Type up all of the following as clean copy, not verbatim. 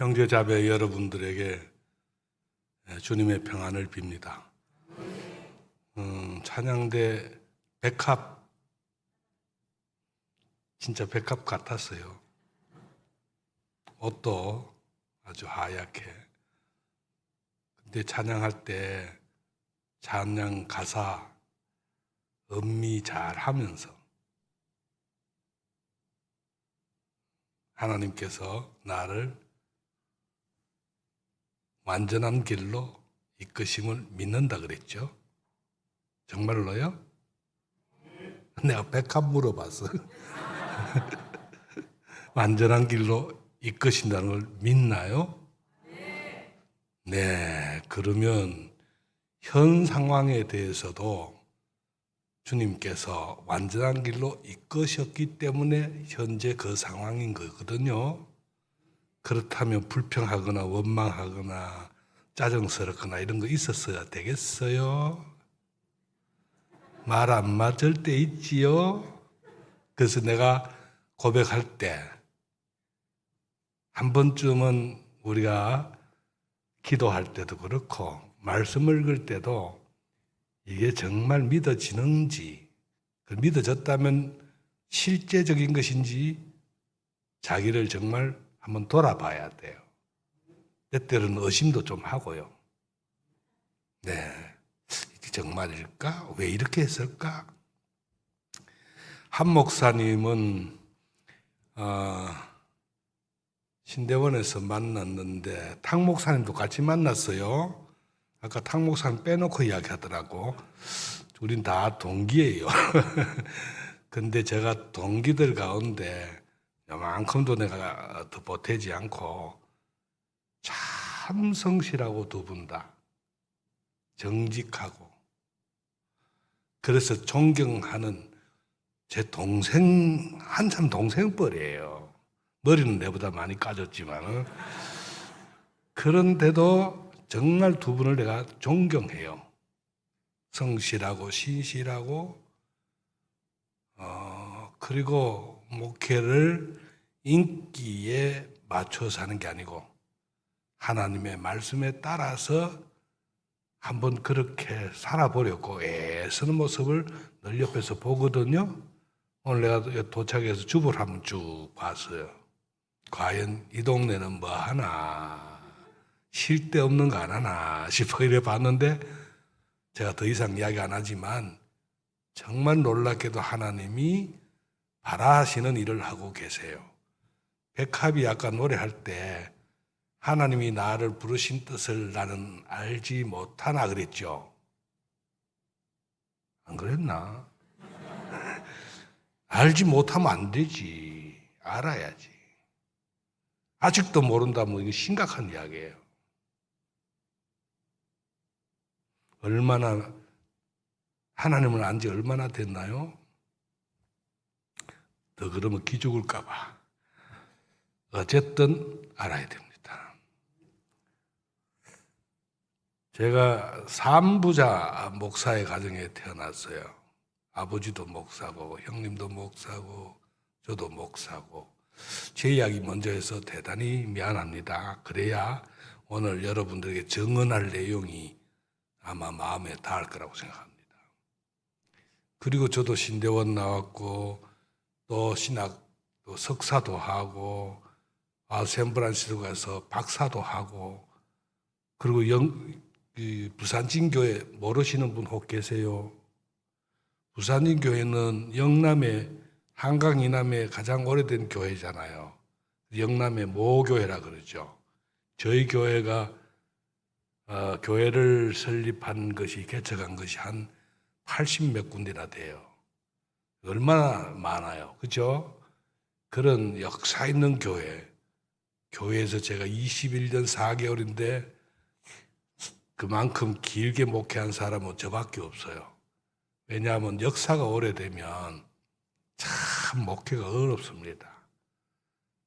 형제자매 여러분들에게 주님의 평안을 빕니다. 찬양대 백합, 진짜 백합 같았어요. 옷도 아주 하얗게. 근데 찬양할 때 찬양 가사 음미 잘 하면서 하나님께서 나를 완전한 길로 이끄심을 믿는다 그랬죠. 정말로요? 내가 백합 물어봤어. 완전한 길로 이끄신다는 걸 믿나요? 네. 그러면 현 상황에 대해서도 주님께서 완전한 길로 이끄셨기 때문에 현재 그 상황인 거거든요. 그렇다면 불평하거나 원망하거나 짜증스럽거나 이런 거 있었어야 되겠어요? 말 안 맞을 때 있지요? 그래서 내가 고백할 때 한 번쯤은 우리가 기도할 때도 그렇고 말씀을 읽을 때도 이게 정말 믿어지는지, 믿어졌다면 실제적인 것인지 자기를 정말 한번 돌아봐야 돼요. 때때로는 의심도 좀 하고요. 네, 이게 정말일까? 왜 이렇게 했을까? 한 목사님은 신대원에서 만났는데 탕 목사님도 같이 만났어요. 아까 탕 목사님 빼놓고 이야기하더라고. 우린 다 동기예요. 근데 제가 동기들 가운데 요만큼도 내가 더 보태지 않고 참 성실하고 두 분 다 정직하고 그래서 존경하는 제 동생, 한참 동생뻘이에요. 머리는 내보다 많이 까졌지만 그런데도 정말 두 분을 내가 존경해요. 성실하고 신실하고 그리고 목회를 인기에 맞춰서 하는 게 아니고 하나님의 말씀에 따라서 한번 그렇게 살아보려고 애쓰는 모습을 늘 옆에서 보거든요. 오늘 내가 도착해서 주부를 한번 쭉 봤어요. 과연 이 동네는 뭐 하나, 쉴 데 없는 거 안 하나 싶어 이래 봤는데 제가 더 이상 이야기 안 하지만 정말 놀랍게도 하나님이 바라시는 일을 하고 계세요. 백합이 아까 노래할 때 하나님이 나를 부르신 뜻을 나는 알지 못하나 그랬죠. 안 그랬나? 알지 못하면 안 되지. 알아야지. 아직도 모른다면 이거 심각한 이야기예요. 얼마나 하나님을 안 지 얼마나 됐나요? 더 그러면 기죽을까 봐. 어쨌든 알아야 됩니다. 제가 삼부자 목사의 가정에 태어났어요. 아버지도 목사고 형님도 목사고 저도 목사고 제 이야기 먼저 해서 대단히 미안합니다. 그래야 오늘 여러분들에게 증언할 내용이 아마 마음에 닿을 거라고 생각합니다. 그리고 저도 신대원 나왔고 또 신학 또 석사도 하고 샌프란시스코 가서 박사도 하고 그리고 부산진교회 모르시는 분 혹 계세요? 부산진교회는 영남의 한강 이남에 가장 오래된 교회잖아요. 영남의 모교회라 그러죠. 저희 교회가 교회를 설립한 것이 개척한 것이 한 80몇 군데나 돼요. 얼마나 많아요. 그죠? 그런 역사 있는 교회에서 제가 21년 4개월인데 그만큼 길게 목회한 사람은 저밖에 없어요. 왜냐하면 역사가 오래되면 참 목회가 어렵습니다.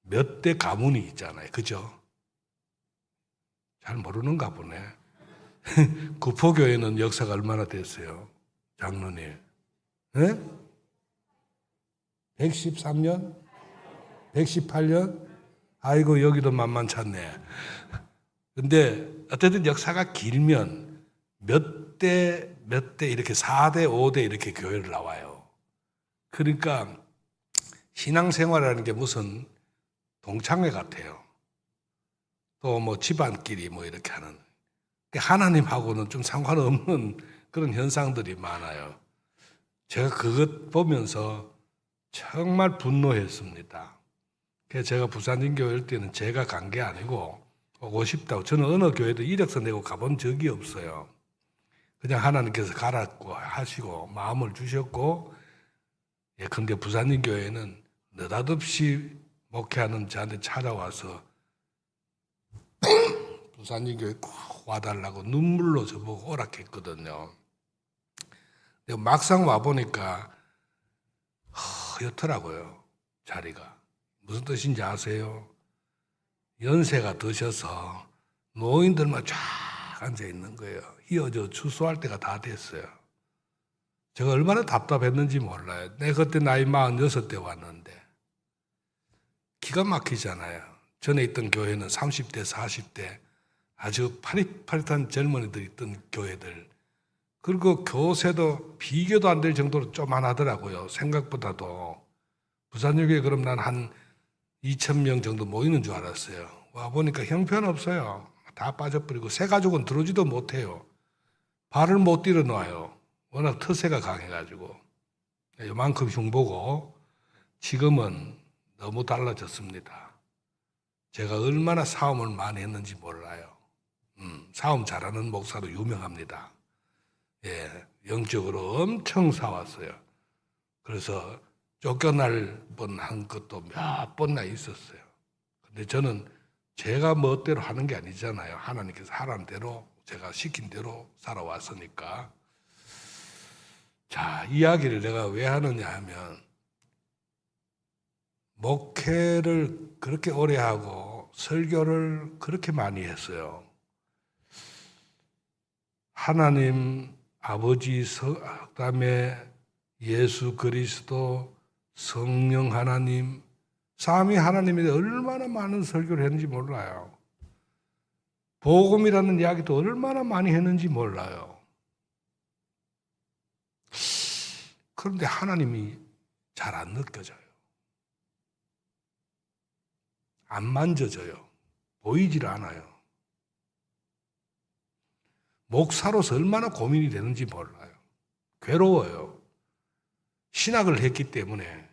몇 대 가문이 있잖아요. 그죠? 잘 모르는가 보네. 구포교회는 역사가 얼마나 됐어요? 장로님. 네? 113년? 118년? 아이고 여기도 만만찮네. 근데 어쨌든 역사가 길면 몇 대 이렇게 4대 5대 이렇게 교회를 나와요. 그러니까 신앙생활이라는 게 무슨 동창회 같아요. 또 뭐 집안끼리 뭐 이렇게 하는. 하나님하고는 좀 상관없는 그런 현상들이 많아요. 제가 그것 보면서 정말 분노했습니다. 그래서 제가 부산인교회 때는 제가 간 게 아니고 오고 싶다고. 저는 어느 교회도 이력서 내고 가본 적이 없어요. 그냥 하나님께서 가라고 하시고 마음을 주셨고, 예, 근데 부산인교회는 느닷없이 목회하는 저한테 찾아와서 부산인교회 꼭 와달라고 눈물로 저보고 오락했거든요. 근데 막상 와보니까 허옇더라고요, 자리가. 무슨 뜻인지 아세요? 연세가 드셔서 노인들만 쫙 앉아 있는 거예요. 휘어져 추수할 때가 다 됐어요. 제가 얼마나 답답했는지 몰라요. 내가 그때 나이 46대 왔는데. 기가 막히잖아요. 전에 있던 교회는 30대, 40대 아주 파릿파릿한 젊은이들이 있던 교회들. 그리고 교세도 비교도 안 될 정도로 쪼만하더라고요. 생각보다도. 부산역에 그럼 난 한 2,000명 정도 모이는 줄 알았어요. 와 보니까 형편없어요. 다 빠져버리고 새 가족은 들어오지도 못해요. 발을 못 들어 놔요. 워낙 터세가 강해가지고. 요만큼 흉보고 지금은 너무 달라졌습니다. 제가 얼마나 싸움을 많이 했는지 몰라요. 싸움 잘하는 목사로 유명합니다. 예, 영적으로 엄청 싸웠어요. 그래서 쫓겨날 뻔한 것도 몇 번이나 있었어요. 근데 저는 제가 멋대로 하는 게 아니잖아요. 하나님께서 하라는 대로 제가 시킨 대로 살아왔으니까. 자, 이야기를 내가 왜 하느냐 하면 목회를 그렇게 오래 하고 설교를 그렇게 많이 했어요. 하나님 아버지, 그다음에 예수 그리스도, 성령 하나님, 삼위 하나님에 대해 얼마나 많은 설교를 했는지 몰라요. 복음이라는 이야기도 얼마나 많이 했는지 몰라요. 그런데 하나님이 잘 안 느껴져요. 안 만져져요. 보이질 않아요. 목사로서 얼마나 고민이 되는지 몰라요. 괴로워요. 신학을 했기 때문에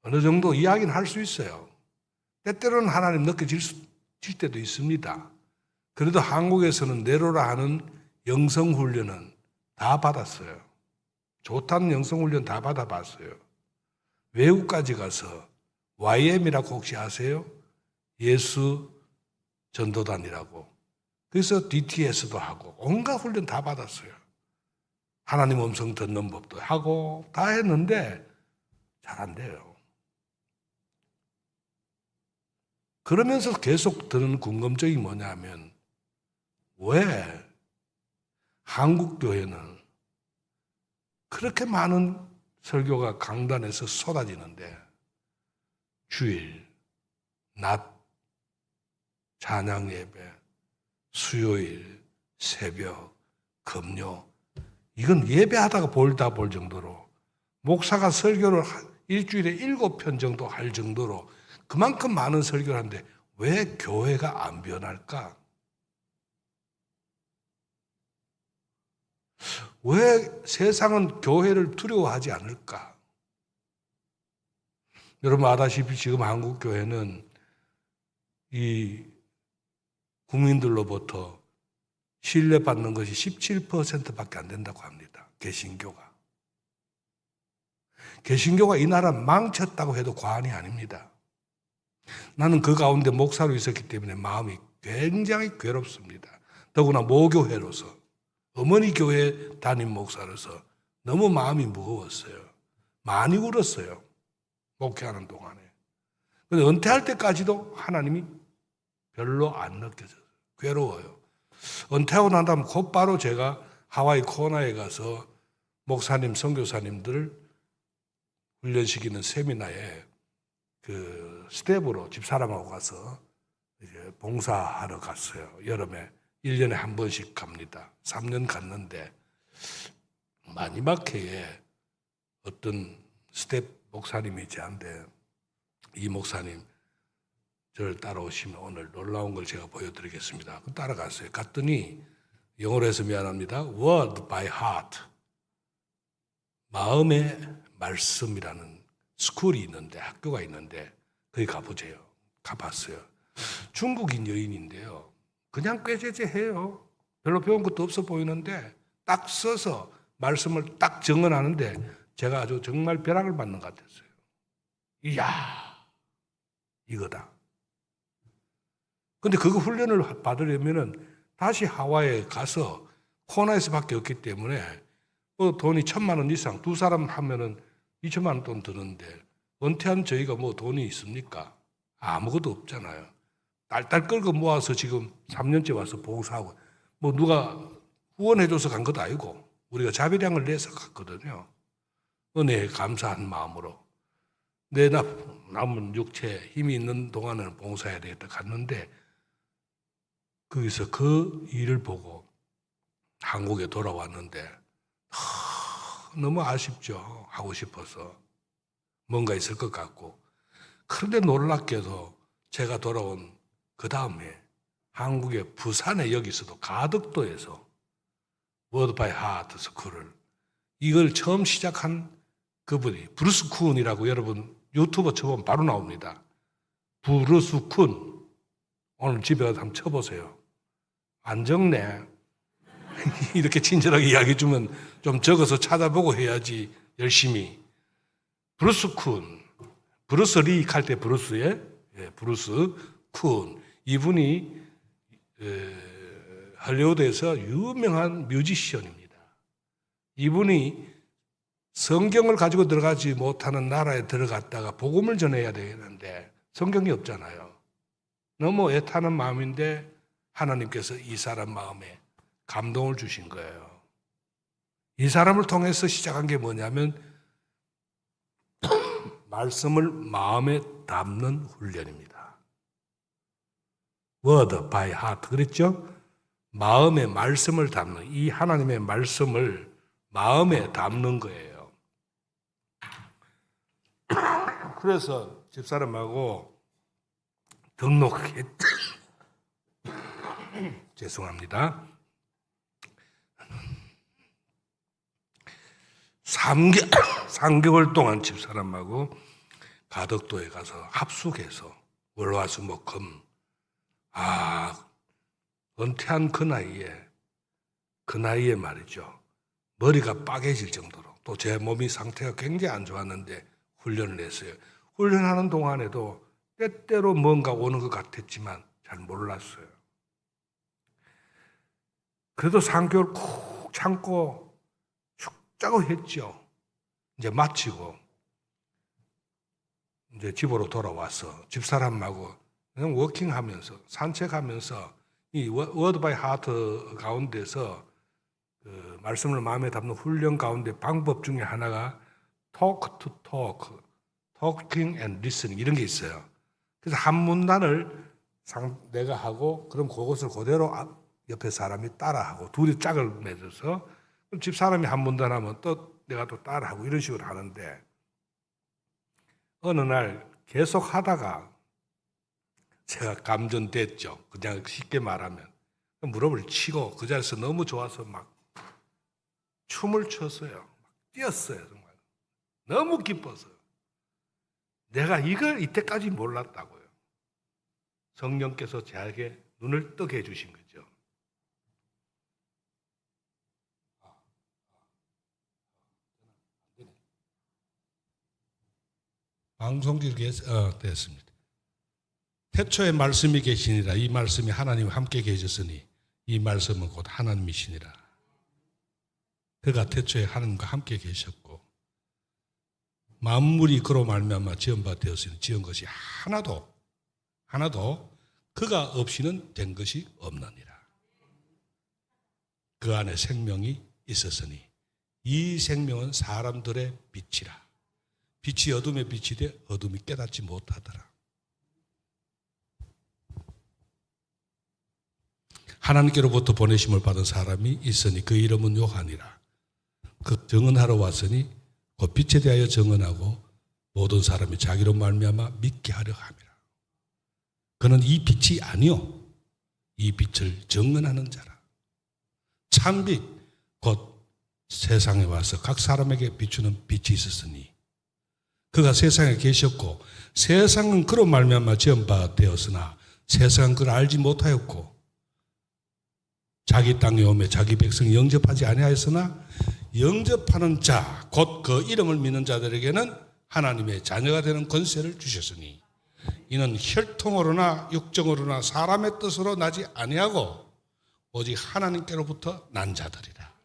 어느 정도 이야기는 할 수 있어요. 때때로는 하나님 느껴질 때도 있습니다. 그래도 한국에서는 내로라 하는 영성훈련은 다 받았어요. 좋다는 영성훈련 다 받아봤어요. 외국까지 가서 YM이라고 혹시 아세요? 예수 전도단이라고. 그래서 DTS도 하고 온갖 훈련 다 받았어요. 하나님 음성 듣는 법도 하고 다 했는데 잘 안 돼요. 그러면서 계속 드는 궁금증이 뭐냐면 왜 한국 교회는 그렇게 많은 설교가 강단에서 쏟아지는데 주일, 낮, 찬양 예배, 수요일, 새벽, 금요 이건 예배하다가 볼다 볼 정도로 목사가 설교를 일주일에 7편 정도 할 정도로 그만큼 많은 설교를 하는데 왜 교회가 안 변할까? 왜 세상은 교회를 두려워하지 않을까? 여러분 아다시피 지금 한국 교회는 이 국민들로부터 신뢰받는 것이 17%밖에 안 된다고 합니다. 개신교가. 개신교가 이 나라 망쳤다고 해도 과언이 아닙니다. 나는 그 가운데 목사로 있었기 때문에 마음이 굉장히 괴롭습니다. 더구나 모교회로서, 어머니 교회 담임 목사로서 너무 마음이 무거웠어요. 많이 울었어요. 목회하는 동안에. 근데 은퇴할 때까지도 하나님이 별로 안 느껴져요. 괴로워요. 은퇴하고 난 다음 곧바로 제가 하와이 코나에 가서 목사님, 선교사님들을 훈련시키는 세미나에 그 스텝으로 집사람하고 가서 이제 봉사하러 갔어요. 여름에 1년에 한 번씩 갑니다. 3년 갔는데 마지막 해에 어떤 스텝 목사님이 저한테 이 목사님 저를 따라오시면 오늘 놀라운 걸 제가 보여드리겠습니다. 따라갔어요. 갔더니 영어로 해서 미안합니다. Word by Heart 마음의 말씀이라는 스쿨이 있는데 학교가 있는데 거기 가보세요. 가봤어요. 중국인 여인인데요. 그냥 꾀죄죄해요. 별로 배운 것도 없어 보이는데 딱 써서 말씀을 딱 정언하는데 제가 아주 정말 벼락을 받는 것 같았어요. 이야, 이거다. 근데 그거 훈련을 받으려면은 다시 하와이에 가서 코나에서밖에 없기 때문에 뭐 돈이 1,000만 원 이상 두 사람 하면은 2천만 원 돈 드는데 은퇴한 저희가 뭐 돈이 있습니까? 아무것도 없잖아요. 딸딸 끌고 모아서 지금 3년째 와서 봉사하고 뭐 누가 후원해줘서 간 것도 아니고 우리가 자비량을 내서 갔거든요. 은혜에 감사한 마음으로 내 남은 육체 힘이 있는 동안에는 봉사해야 되겠다 갔는데 거기서 그 일을 보고 한국에 돌아왔는데 너무 아쉽죠. 하고 싶어서 뭔가 있을 것 같고 그런데 놀랍게도 제가 돌아온 그 다음에 한국의 부산에 여기서도 가덕도에서 Word by Heart 스쿨을 이걸 처음 시작한 그분이 브루스 쿤이라고 여러분 유튜버 쳐보면 바로 나옵니다. 브루스 쿤 오늘 집에 가서 한번 쳐보세요. 안 적네. 이렇게 친절하게 이야기해 주면 좀 적어서 찾아보고 해야지 열심히. 브루스 쿤, 브루스 리 할 때 브루스에 브루스 쿤 이분이 할리우드에서 유명한 뮤지션입니다. 이분이 성경을 가지고 들어가지 못하는 나라에 들어갔다가 복음을 전해야 되는데 성경이 없잖아요. 너무 애타는 마음인데 하나님께서 이 사람 마음에 감동을 주신 거예요. 이 사람을 통해서 시작한 게 뭐냐면 말씀을 마음에 담는 훈련입니다. Word by Heart 그랬죠? 마음에 말씀을 담는 이 하나님의 말씀을 마음에 담는 거예요. 그래서 집사람하고 등록했 죄송합니다. 3개월 동안 집사람하고 가덕도에 가서 합숙해서 월화수목금 은퇴한 그 나이에 말이죠. 머리가 빠개질 정도로 또 제 몸이 상태가 굉장히 안 좋았는데 훈련을 했어요. 훈련하는 동안에도 때때로 뭔가 오는 것 같았지만 잘 몰랐어요. 그래도 3개월 쿡 참고 죽자고 했죠. 이제 마치고 이제 집으로 돌아와서 집사람하고 그냥 워킹하면서 산책하면서 이 워드 바이 하트 가운데서 그 말씀을 마음에 담는 훈련 가운데 방법 중에 하나가 talk to talk, talking and listening 이런 게 있어요. 그래서 한 문단을 내가 하고 그럼 그것을 그대로 옆에 사람이 따라하고 둘이 짝을 맺어서 그럼 집사람이 한 문단 하면 또 내가 또 따라하고 이런 식으로 하는데 어느 날 계속 하다가 제가 감전됐죠. 그냥 쉽게 말하면 무릎을 치고 그 자리에서 너무 좋아서 막 춤을 췄어요. 막 뛰었어요. 정말 너무 기뻐서 내가 이걸 이때까지 몰랐다고요. 성령께서 저에게 눈을 뜨게 해주신 거죠. 방송국에 됐습니다. 태초에 말씀이 계시니라. 이 말씀이 하나님 함께 계셨으니 이 말씀은 곧 하나님이시니라. 그가 태초에 하나님과 함께 계셨고 만물이 그로 말미암아 지은 바 되었으니 지은 것이 하나도 그가 없이는 된 것이 없느니라. 그 안에 생명이 있었으니 이 생명은 사람들의 빛이라. 빛이 어둠에 빛이 돼 어둠이 깨닫지 못하더라. 하나님께로부터 보내심을 받은 사람이 있으니 그 이름은 요한이라. 그 증언하러 왔으니 그 빛에 대하여 증언하고 모든 사람이 자기로 말미암아 믿게 하려 함이라. 그는 이 빛이 아니요 이 빛을 증언하는 자라. 참빛 곧 세상에 와서 각 사람에게 비추는 빛이 있었으니 그가 세상에 계셨고 세상은 그로 말미암아 지은 바 되었으나 세상은 그를 알지 못하였고 자기 땅에 오매 자기 백성이 영접하지 아니하였으나 영접하는 자 곧 그 이름을 믿는 자들에게는 하나님의 자녀가 되는 권세를 주셨으니 이는 혈통으로나 육정으로나 사람의 뜻으로 나지 아니하고 오직 하나님께로부터 난 자들이라.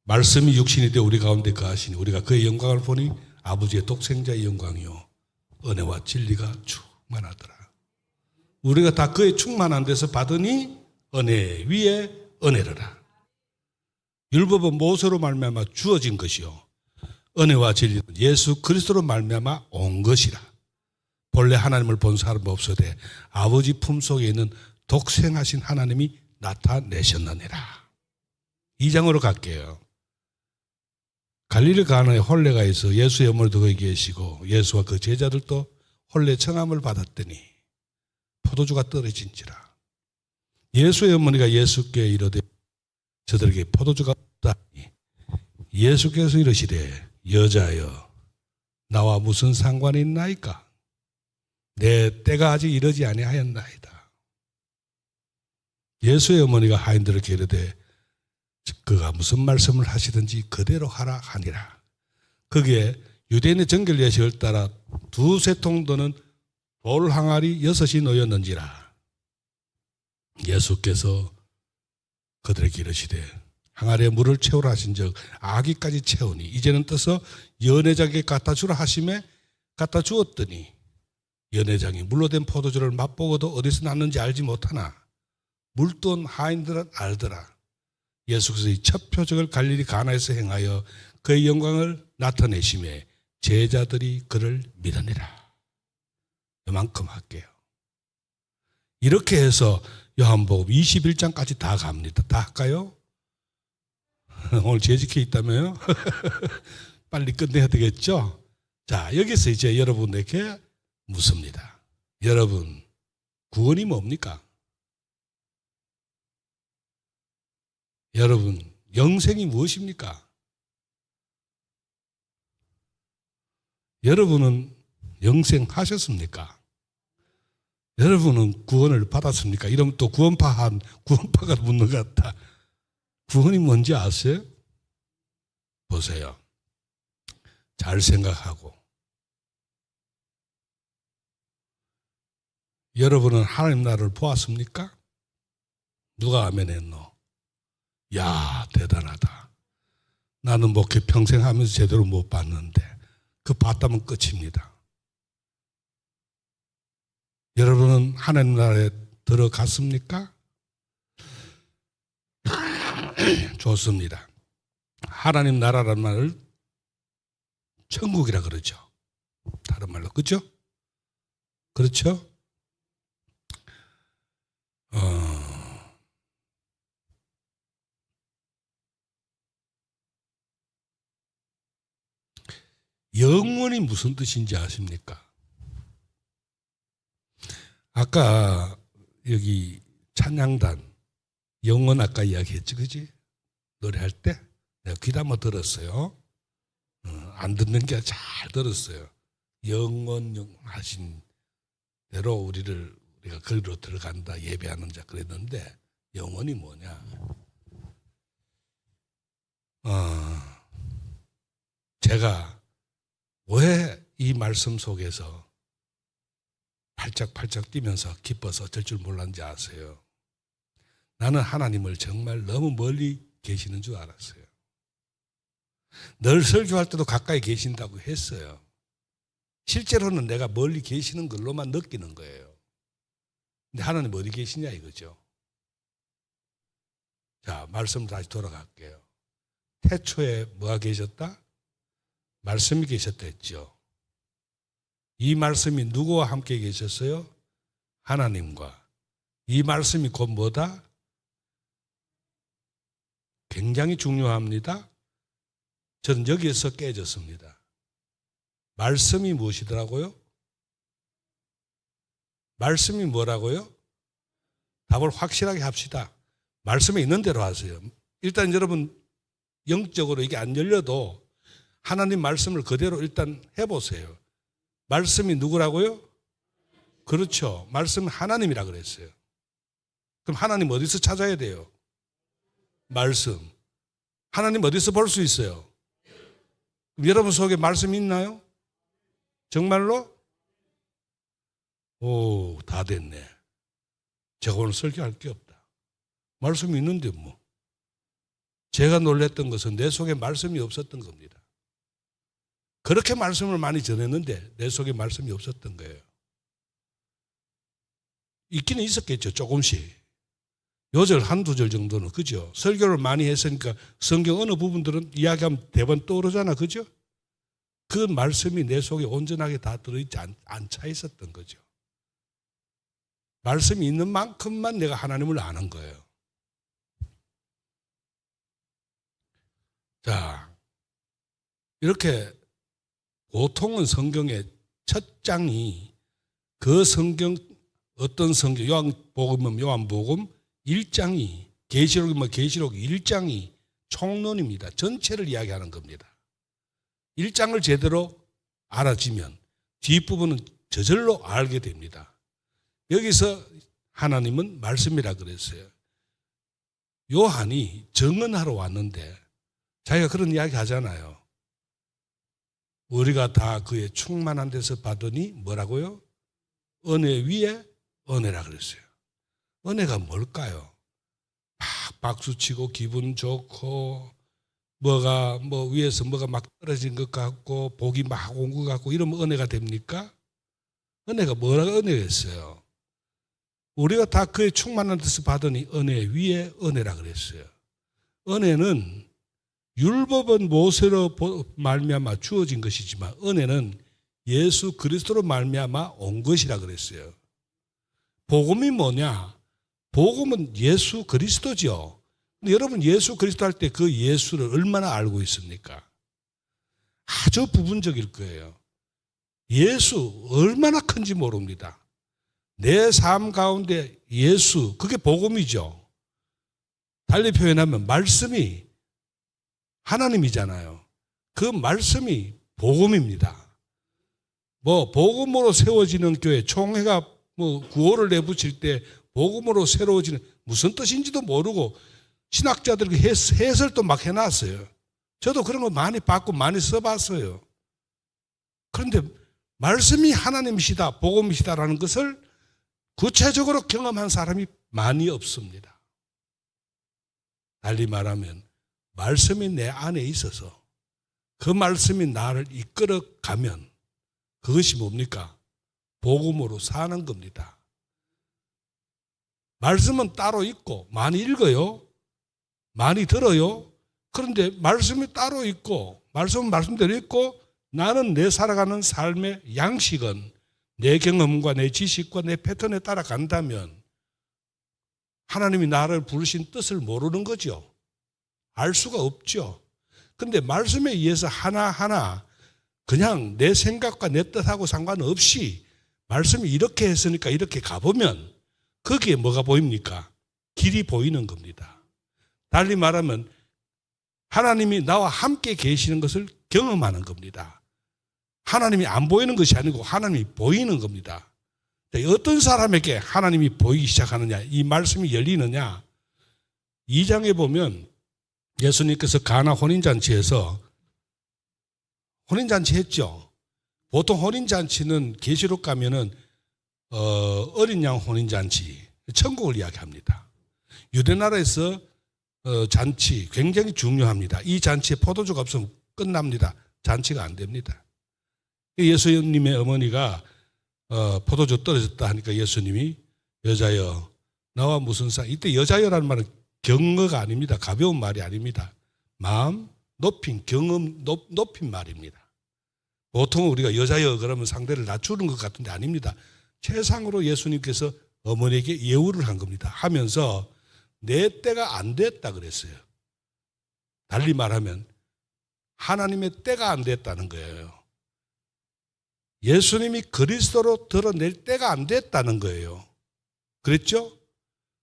말씀이 육신이 되어 우리 가운데 거하시니 우리가 그의 영광을 보니 아버지의 독생자의 영광이요 은혜와 진리가 충만하더라. 우리가 다 그의 충만한 데서 받으니 은혜 위에 은혜로라. 율법은 모세로 말미암아 주어진 것이요 은혜와 진리는 예수 그리스도로 말미암아 온 것이라. 본래 하나님을 본 사람 없으되 아버지 품속에 있는 독생하신 하나님이 나타내셨느니라. 2장으로 갈게요. 갈릴리 가나에 혼례가 있어 예수의 어머니도 거기 계시고 예수와 그 제자들도 혼례 청함을 받았더니 포도주가 떨어진지라. 예수의 어머니가 예수께 이르되 저들에게 포도주가 없다니 예수께서 이르시되 여자여 나와 무슨 상관이 있나이까? 내 때가 아직 이르지 아니하였나이다. 예수의 어머니가 하인들에게 이르되 그가 무슨 말씀을 하시든지 그대로 하라 하니라. 거기에 유대인의 정결 예식을 따라 두세 통 드는 돌 항아리 6이 놓였는지라. 예수께서 그들에게 이르시되 항아리에 물을 채우라 하신 적 아기까지 채우니 이제는 떠서 연회장에게 갖다 주라 하심에 갖다 주었더니 연회장이 물로 된 포도주를 맛보고도 어디서 났는지 알지 못하나 물돈 하인들은 알더라. 예수께서 이 첫 표적을 갈릴리 가나에서 행하여 그의 영광을 나타내심에 제자들이 그를 믿으니라. 이만큼 할게요. 이렇게 해서 요한복음 21장까지 다 갑니다. 다 할까요? 오늘 재직해 있다며요? 빨리 끝내야 되겠죠? 자, 여기서 이제 여러분에게 묻습니다. 여러분, 구원이 뭡니까? 여러분, 영생이 무엇입니까? 여러분은 영생하셨습니까? 여러분은 구원을 받았습니까? 이러면 또 구원파가 묻는 것 같다. 구원이 뭔지 아세요? 보세요. 잘 생각하고. 여러분은 하나님 나라를 보았습니까? 누가 아멘 했노? 야, 대단하다. 나는 목회 평생 하면서 제대로 못 봤는데 그 봤다면 끝입니다. 여러분은 하나님 나라에 들어갔습니까? 좋습니다. 하나님 나라란 말을 천국이라 그러죠. 다른 말로, 그렇죠? 그렇죠? 영원이 무슨 뜻인지 아십니까? 아까 여기 찬양단 영원 아까 이야기했지, 그지? 노래할 때 내가 귀담아 들었어요. 안 듣는 게 잘 들었어요. 영원하신 대로 우리가 거기로 들어간다, 예배하는 자 그랬는데 영원이 뭐냐? 제가 왜 이 말씀 속에서 팔짝팔짝 뛰면서 기뻐서 어쩔 줄 몰랐는지 아세요? 나는 하나님을 정말 너무 멀리 계시는 줄 알았어요. 늘 설교할 때도 가까이 계신다고 했어요. 실제로는 내가 멀리 계시는 걸로만 느끼는 거예요. 근데 하나님 어디 계시냐 이거죠. 자, 말씀 다시 돌아갈게요. 태초에 뭐가 계셨다? 말씀이 계셨다 했죠. 이 말씀이 누구와 함께 계셨어요? 하나님과. 이 말씀이 곧 뭐다? 굉장히 중요합니다. 저는 여기에서 깨졌습니다. 말씀이 무엇이더라고요? 말씀이 뭐라고요? 답을 확실하게 합시다. 말씀에 있는 대로 하세요. 일단 여러분 영적으로 이게 안 열려도 하나님 말씀을 그대로 일단 해보세요. 말씀이 누구라고요? 그렇죠. 말씀은 하나님이라 그랬어요. 그럼 하나님 어디서 찾아야 돼요? 말씀. 하나님 어디서 볼 수 있어요? 그럼 여러분 속에 말씀이 있나요? 정말로? 오, 다 됐네. 제가 오늘 설교할 게 없다. 말씀이 있는데 뭐. 제가 놀랬던 것은 내 속에 말씀이 없었던 겁니다. 그렇게 말씀을 많이 전했는데 내 속에 말씀이 없었던 거예요. 있기는 있었겠죠, 조금씩. 요절 한두 절 정도는, 그죠? 설교를 많이 했으니까 성경 어느 부분들은 이야기하면 대번 떠오르잖아, 그죠? 그 말씀이 내 속에 온전하게 다 들어있지 않자 있었던 거죠. 말씀이 있는 만큼만 내가 하나님을 아는 거예요. 자, 이렇게 보통은 성경의 첫 장이 그 성경, 어떤 성경, 요한복음이면 요한복음 1장이, 계시록이면 계시록 1장이 총론입니다. 전체를 이야기하는 겁니다. 1장을 제대로 알아지면 뒷부분은 저절로 알게 됩니다. 여기서 하나님은 말씀이라 그랬어요. 요한이 증언하러 왔는데 자기가 그런 이야기 하잖아요. 우리가 다 그의 충만한 데서 받으니 뭐라고요? 은혜 위에 은혜라 그랬어요. 은혜가 뭘까요? 막 박수치고 기분 좋고 뭐 위에서 뭐가 막 떨어진 것 같고 복이 막 온 것 같고 이러면 은혜가 됩니까? 은혜가 뭐라고 은혜였어요? 우리가 다 그의 충만한 데서 받으니 은혜 위에 은혜라 그랬어요. 은혜는 율법은 모세로 말미암아 주어진 것이지만 은혜는 예수 그리스도로 말미암아 온 것이라 그랬어요. 복음이 뭐냐? 복음은 예수 그리스도죠. 근데 여러분 예수 그리스도 할 때 그 예수를 얼마나 알고 있습니까? 아주 부분적일 거예요. 예수 얼마나 큰지 모릅니다. 내 삶 가운데 예수, 그게 복음이죠. 달리 표현하면 말씀이 하나님이잖아요. 그 말씀이 복음입니다. 복음으로 세워지는 교회, 총회가 구호를 내붙일 때 복음으로 새로워지는 무슨 뜻인지도 모르고 신학자들이 해설도 막 해놨어요. 저도 그런 거 많이 받고 많이 써봤어요. 그런데 말씀이 하나님이시다, 복음이시다라는 것을 구체적으로 경험한 사람이 많이 없습니다. 달리 말하면 말씀이 내 안에 있어서 그 말씀이 나를 이끌어가면 그것이 뭡니까? 복음으로 사는 겁니다. 말씀은 따로 있고 많이 읽어요. 많이 들어요. 그런데 말씀이 따로 있고 말씀은 말씀대로 있고 나는 내 살아가는 삶의 양식은 내 경험과 내 지식과 내 패턴에 따라 간다면 하나님이 나를 부르신 뜻을 모르는 거죠. 알 수가 없죠. 그런데 말씀에 의해서 하나하나 그냥 내 생각과 내 뜻하고 상관없이 말씀이 이렇게 했으니까 이렇게 가보면 거기에 뭐가 보입니까? 길이 보이는 겁니다. 달리 말하면 하나님이 나와 함께 계시는 것을 경험하는 겁니다. 하나님이 안 보이는 것이 아니고 하나님이 보이는 겁니다. 어떤 사람에게 하나님이 보이기 시작하느냐, 이 말씀이 열리느냐. 2장에 보면 예수님께서 가나 혼인잔치에서 혼인잔치 했죠. 보통 혼인잔치는 계시록 가면은 어린 양 혼인잔치, 천국을 이야기합니다. 유대나라에서 잔치 굉장히 중요합니다. 이 잔치에 포도주가 없으면 끝납니다. 잔치가 안 됩니다. 예수님의 어머니가 포도주 떨어졌다 하니까 예수님이 여자여 나와 무슨 상, 이때 여자여라는 말은 경어가 아닙니다. 가벼운 말이 아닙니다. 마음 높인 경험 높인 말입니다. 보통 우리가 여자여 그러면 상대를 낮추는 것 같은데 아닙니다. 최상으로 예수님께서 어머니에게 예우를 한 겁니다. 하면서 내 때가 안 됐다 그랬어요. 달리 말하면 하나님의 때가 안 됐다는 거예요. 예수님이 그리스도로 드러낼 때가 안 됐다는 거예요. 그랬죠?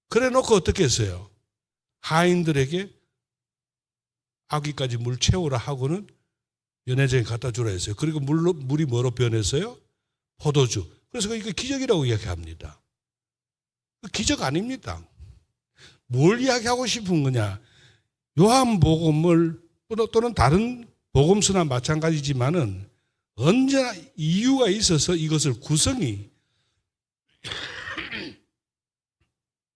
그래 놓고 어떻게 했어요? 하인들에게 아기까지 물 채우라 하고는 연회장에 갖다 주라 했어요. 그리고 물이 뭐로 변했어요? 포도주. 그래서 이거 기적이라고 이야기합니다. 기적 아닙니다. 뭘 이야기하고 싶은 거냐? 요한복음을 또는 다른 복음서나 마찬가지지만은 언제나 이유가 있어서 이것을 구성이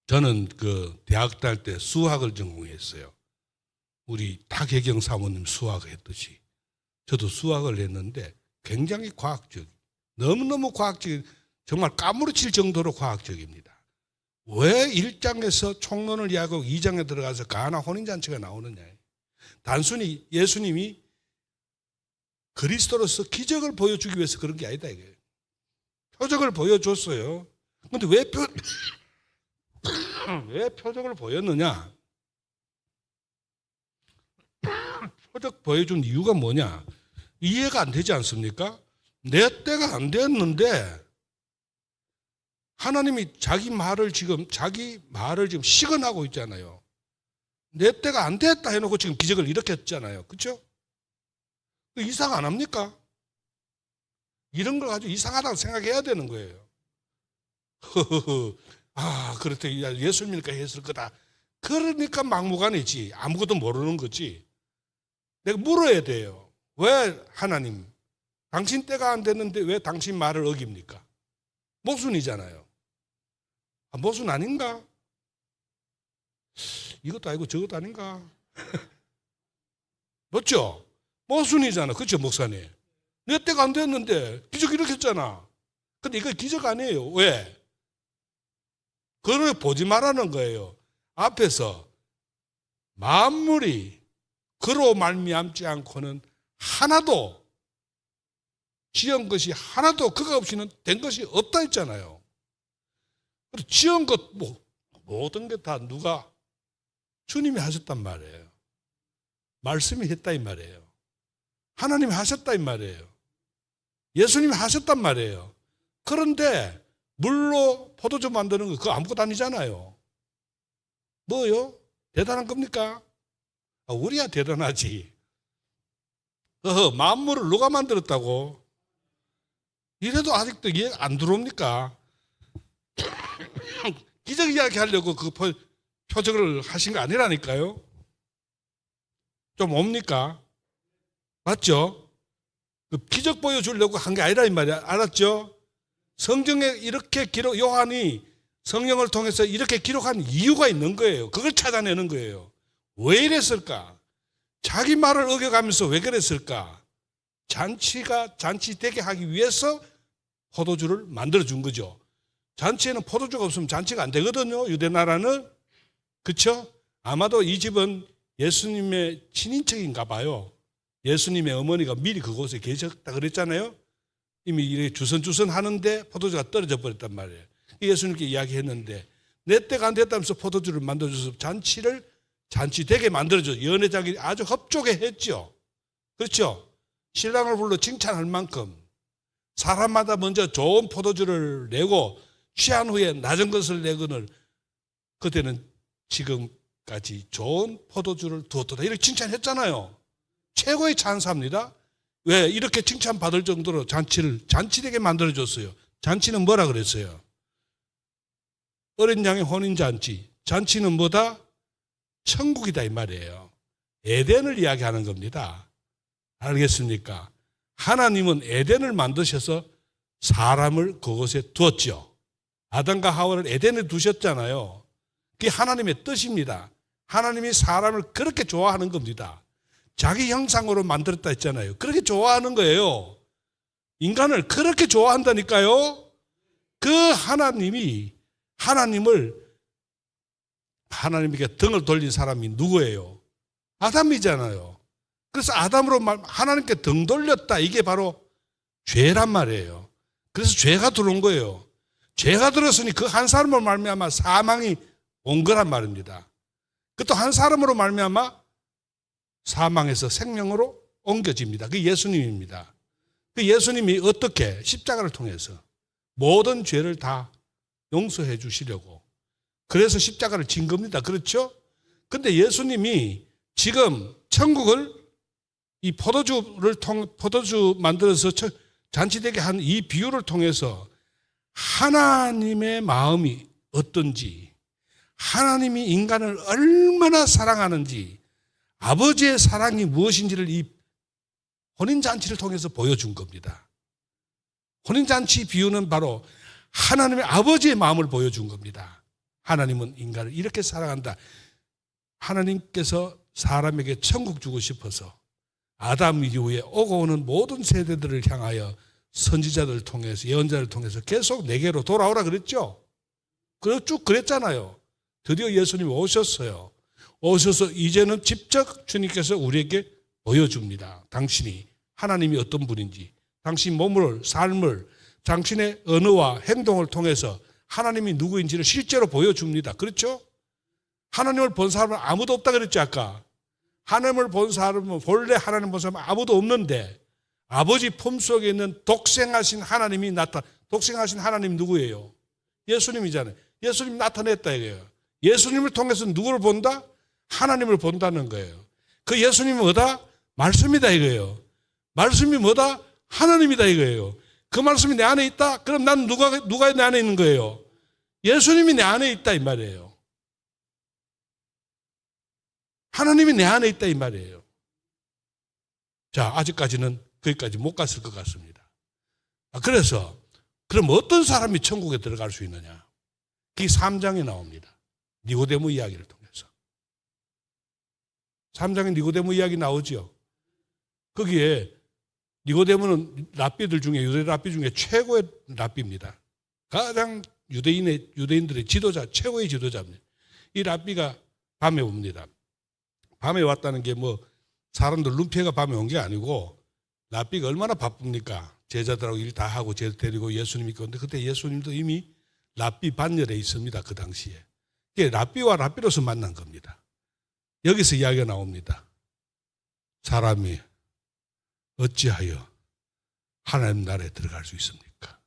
저는 그 대학 다닐 때 수학을 전공했어요. 우리 타계경 사모님 수학을 했듯이 저도 수학을 했는데 굉장히 과학적, 너무너무 과학적인, 정말 까무러칠 정도로 과학적입니다. 왜 1장에서 총론을 이야기하고 2장에 들어가서 가나 혼인잔치가 나오느냐. 단순히 예수님이 그리스도로서 기적을 보여주기 위해서 그런 게 아니다 이거예요. 표적을 보여줬어요. 그런데 왜 표적을 보였느냐? 표적 보여준 이유가 뭐냐? 이해가 안 되지 않습니까? 내 때가 안 됐는데 하나님이 자기 말을 지금 시건하고 있잖아요. 내 때가 안 됐다 해놓고 지금 기적을 일으켰잖아요. 그렇죠? 이상 안 합니까? 이런 걸 가지고 이상하다고 생각해야 되는 거예요. 그렇다. 예수님이니까 했을 거다. 그러니까 막무가내지. 아무것도 모르는 거지. 내가 물어야 돼요. 왜 하나님, 당신 때가 안 됐는데 왜 당신 말을 어깁니까? 모순이잖아요. 모순 아닌가? 이것도 아니고 저것도 아닌가? 맞죠? 모순이잖아. 그렇죠, 목사님? 내 때가 안 됐는데 기적 일으켰잖아. 근데 이거 기적 아니에요. 왜? 그걸 보지 말라는 거예요. 앞에서 만물이 그로 말미암지 않고는 하나도 지은 것이 하나도 그가 없이는 된 것이 없다 했잖아요. 지은 것 모든 게 다 누가? 주님이 하셨단 말이에요. 말씀이 했다 이 말이에요. 하나님이 하셨다 이 말이에요. 예수님이 하셨단 말이에요. 그런데 물로 포도주 만드는 거 그거 아무것도 아니잖아요. 뭐요? 대단한 겁니까? 우리야 대단하지. 만물을 누가 만들었다고? 이래도 아직도 이해 안 들어옵니까? 기적 이야기 하려고 그 표적을 하신 거 아니라니까요. 좀 옵니까? 맞죠? 그 기적 보여주려고 한 게 아니라 이 말이야. 알았죠? 성경에 이렇게 요한이 성령을 통해서 이렇게 기록한 이유가 있는 거예요. 그걸 찾아내는 거예요. 왜 이랬을까? 자기 말을 어겨가면서 왜 그랬을까? 잔치되게 하기 위해서 포도주를 만들어준 거죠. 잔치에는 포도주가 없으면 잔치가 안 되거든요. 유대나라는. 그렇죠? 아마도 이 집은 예수님의 친인척인가 봐요. 예수님의 어머니가 미리 그곳에 계셨다 그랬잖아요. 이미 이렇게 주선주선 하는데 포도주가 떨어져 버렸단 말이에요. 예수님께 이야기했는데 내 때가 안 됐다면서 포도주를 만들어줘서 잔치되게 만들어줘서 연회장이 아주 흡족해 했죠. 그렇죠? 신랑을 불러 칭찬할 만큼 사람마다 먼저 좋은 포도주를 내고 취한 후에 낮은 것을 내거늘 그때는 지금까지 좋은 포도주를 두었다 이렇게 칭찬했잖아요. 최고의 찬사입니다. 왜? 이렇게 칭찬받을 정도로 잔치되게 만들어줬어요. 잔치는 뭐라 그랬어요? 어린 양의 혼인잔치. 잔치는 뭐다? 천국이다 이 말이에요. 에덴을 이야기하는 겁니다. 알겠습니까? 하나님은 에덴을 만드셔서 사람을 그곳에 두었죠. 아담과 하와를 에덴에 두셨잖아요. 그게 하나님의 뜻입니다. 하나님이 사람을 그렇게 좋아하는 겁니다. 자기 형상으로 만들었다 했잖아요. 그렇게 좋아하는 거예요. 인간을 그렇게 좋아한다니까요. 그 하나님을 하나님께 등을 돌린 사람이 누구예요? 아담이잖아요. 그래서 아담으로 하나님께 등 돌렸다. 이게 바로 죄란 말이에요. 그래서 죄가 들어온 거예요. 죄가 들었으니 그 한 사람으로 말미암아 사망이 온 거란 말입니다. 그것도 한 사람으로 말미암아 사망에서 생명으로 옮겨집니다. 그 예수님입니다. 그 예수님이 어떻게 십자가를 통해서 모든 죄를 다 용서해 주시려고 그래서 십자가를 진 겁니다. 그렇죠? 근데 예수님이 지금 천국을 이 포도주 만들어서 잔치되게 한 이 비유를 통해서 하나님의 마음이 어떤지, 하나님이 인간을 얼마나 사랑하는지, 아버지의 사랑이 무엇인지를 이 혼인잔치를 통해서 보여준 겁니다. 혼인잔치 비유는 바로 하나님의 아버지의 마음을 보여준 겁니다. 하나님은 인간을 이렇게 사랑한다. 하나님께서 사람에게 천국 주고 싶어서 아담 이후에 오고 오는 모든 세대들을 향하여 선지자들을 통해서 예언자를 통해서 계속 내게로 돌아오라 그랬죠. 쭉 그랬잖아요. 드디어 예수님이 오셨어요. 오셔서 이제는 직접 주님께서 우리에게 보여줍니다. 당신이 하나님이 어떤 분인지, 당신 몸을, 삶을, 당신의 언어와 행동을 통해서 하나님이 누구인지를 실제로 보여줍니다. 그렇죠? 하나님을 본 사람은 아무도 없다 그랬죠, 아까. 하나님을 본 사람은, 본래 하나님 본 사람은 아무도 없는데 아버지 품속에 있는 독생하신 하나님이 독생하신 하나님 누구예요? 예수님이잖아요. 예수님이 나타냈다 이거예요. 예수님을 통해서 누구를 본다? 하나님을 본다는 거예요. 그 예수님이 뭐다? 말씀이다 이거예요. 말씀이 뭐다? 하나님이다 이거예요. 그 말씀이 내 안에 있다? 그럼 난 누가 내 안에 있는 거예요? 예수님이 내 안에 있다 이 말이에요. 하나님이 내 안에 있다 이 말이에요. 자, 아직까지는 거기까지 못 갔을 것 같습니다. 그래서 그럼 어떤 사람이 천국에 들어갈 수 있느냐? 그게 3장에 나옵니다. 니고데모 이야기를 통해서. 3장에 니고데모 이야기 나오죠. 거기에 니고데모는 랍비들 중에 유대 랍비 중에 최고의 랍비입니다. 가장 유대인들의 지도자, 최고의 지도자입니다. 이 랍비가 밤에 옵니다. 밤에 왔다는 게 사람들 눈피해가 밤에 온 게 아니고 랍비가 얼마나 바쁩니까? 제자들하고 일 다 하고 제자 데리고 예수님이 있는데 그때 예수님도 이미 랍비 반열에 있습니다. 그 당시에. 이게 랍비와 랍비로서 만난 겁니다. 여기서 이야기가 나옵니다. 사람이 어찌하여 하나님 나라에 들어갈 수 있습니까?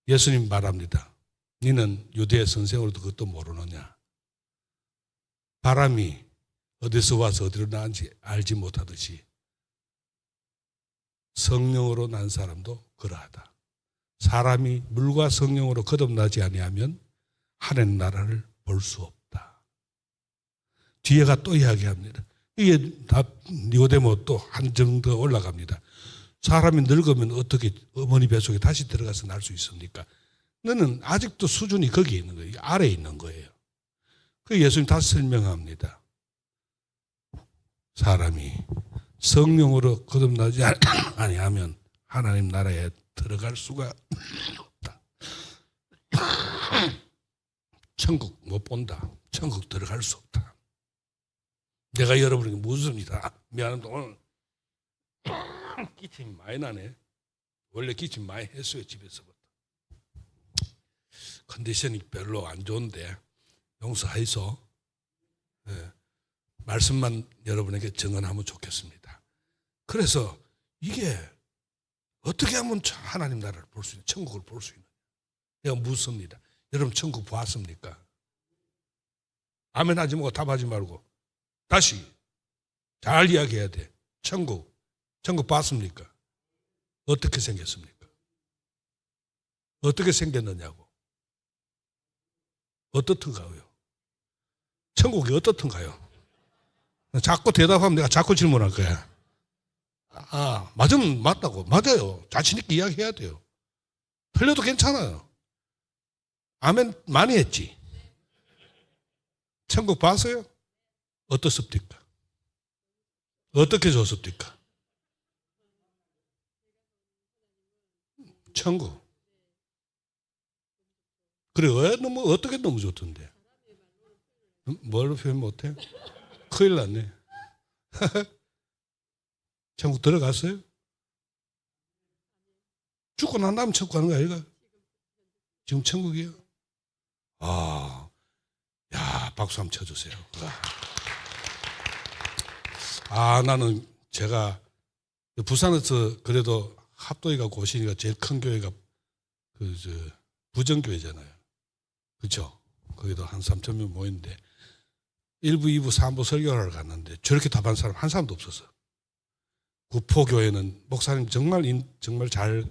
예수님 말합니다. 너는 유대 선생으로도 그것도 모르느냐? 바람이 어디서 와서 어디로 나는지 알지 못하듯이 성령으로 난 사람도 그러하다. 사람이 물과 성령으로 거듭나지 아니하면 하나님 나라를 볼 수 없다. 뒤에가 또 이야기합니다. 이게 니고데모 또 한 점 더 올라갑니다. 사람이 늙으면 어떻게 어머니 뱃속에 다시 들어가서 날 수 있습니까? 너는 아직도 수준이 거기에 있는 거예요. 아래에 있는 거예요. 그 예수님 다시 설명합니다. 사람이 성령으로 거듭나지 아니하면 하나님 나라에 들어갈 수가 없다. 천국 못 본다. 천국 들어갈 수 없다. 내가 여러분에게 묻습니다. 미안합니다. 오늘 기침이 많이 나네. 원래 기침 많이 했어요. 집에서부터. 컨디션이 별로 안 좋은데 용서하이소. 네. 말씀만 여러분에게 증언하면 좋겠습니다. 그래서 이게 어떻게 하면 하나님 나라를 볼 수 있는, 천국을 볼 수 있는? 내가 묻습니다. 여러분 천국 보았습니까? 아멘 하지 말고 답하지 말고 다시 잘 이야기해야 돼. 천국 봤습니까? 어떻게 생겼습니까? 어떻게 생겼느냐고. 어떻든가요? 천국이 어떻든가요? 자꾸 대답하면 내가 자꾸 질문할 거야. 맞으면 맞다고. 맞아요. 자신 있게 이야기해야 돼요. 틀려도 괜찮아요. 아멘 많이 했지. 천국 봤어요? 어떻습니까? 어떻게 좋습니까? 천국. 그래, 어떻게 너무 좋던데? 뭘로 표현 못해? 큰일 났네. 천국 들어갔어요? 죽고 난 다음에 천국 가는 거 아이가? 지금 천국이에요? 야, 박수 한번 쳐주세요. 나는 제가 부산에서 그래도 합도이가 고신이가 제일 큰 교회가 부정교회잖아요. 그렇죠? 거기도 한 3천 명 모였는데 1부, 2부, 3부 설교를 갔는데 저렇게 답한 사람 한 사람도 없었어. 구포교회는 목사님 정말 잘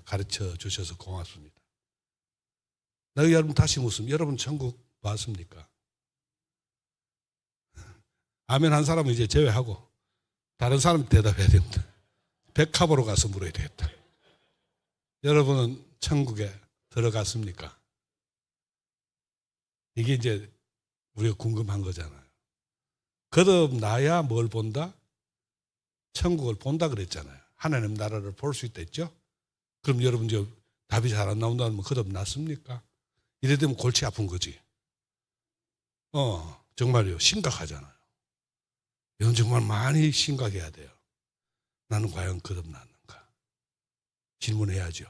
가르쳐 주셔서 고맙습니다. 나 여러분 다시 묻습니다. 여러분 천국 봤습니까? 아멘 한 사람은 이제 제외하고 다른 사람 대답해야 됩니다. 백합으로 가서 물어야 되겠다. 여러분은 천국에 들어갔습니까? 이게 이제 우리가 궁금한 거잖아요. 거듭나야 뭘 본다? 천국을 본다 그랬잖아요. 하나님 나라를 볼 수 있다 했죠? 그럼 여러분 이제 답이 잘 안 나온다면 거듭났습니까? 이래 되면 골치 아픈 거지. 정말요. 심각하잖아요. 이건 정말 많이 심각해야 돼요. 나는 과연 거듭났는가? 질문해야죠.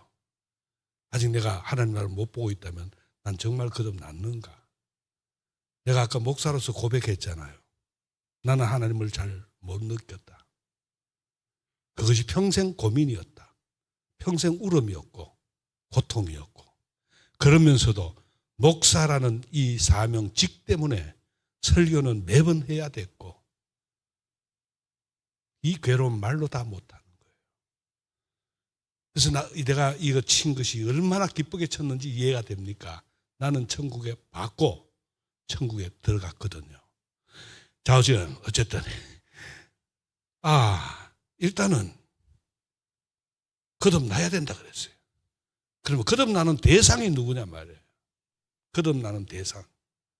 아직 내가 하나님 나라를 못 보고 있다면 난 정말 거듭났는가? 내가 아까 목사로서 고백했잖아요. 나는 하나님을 잘 못 느꼈다. 그것이 평생 고민이었다. 평생 울음이었고 고통이었고 그러면서도 목사라는 이 사명직 때문에 설교는 매번 해야 됐고 이 괴로운 말로 다 못하는 거예요. 그래서 내가 이거 친 것이 얼마나 기쁘게 쳤는지 이해가 됩니까? 나는 천국에 받고 천국에 들어갔거든요. 자, 어쨌든 일단은 거듭나야 된다 그랬어요. 그러면 거듭나는 대상이 누구냐 말이에요. 거듭나는 대상.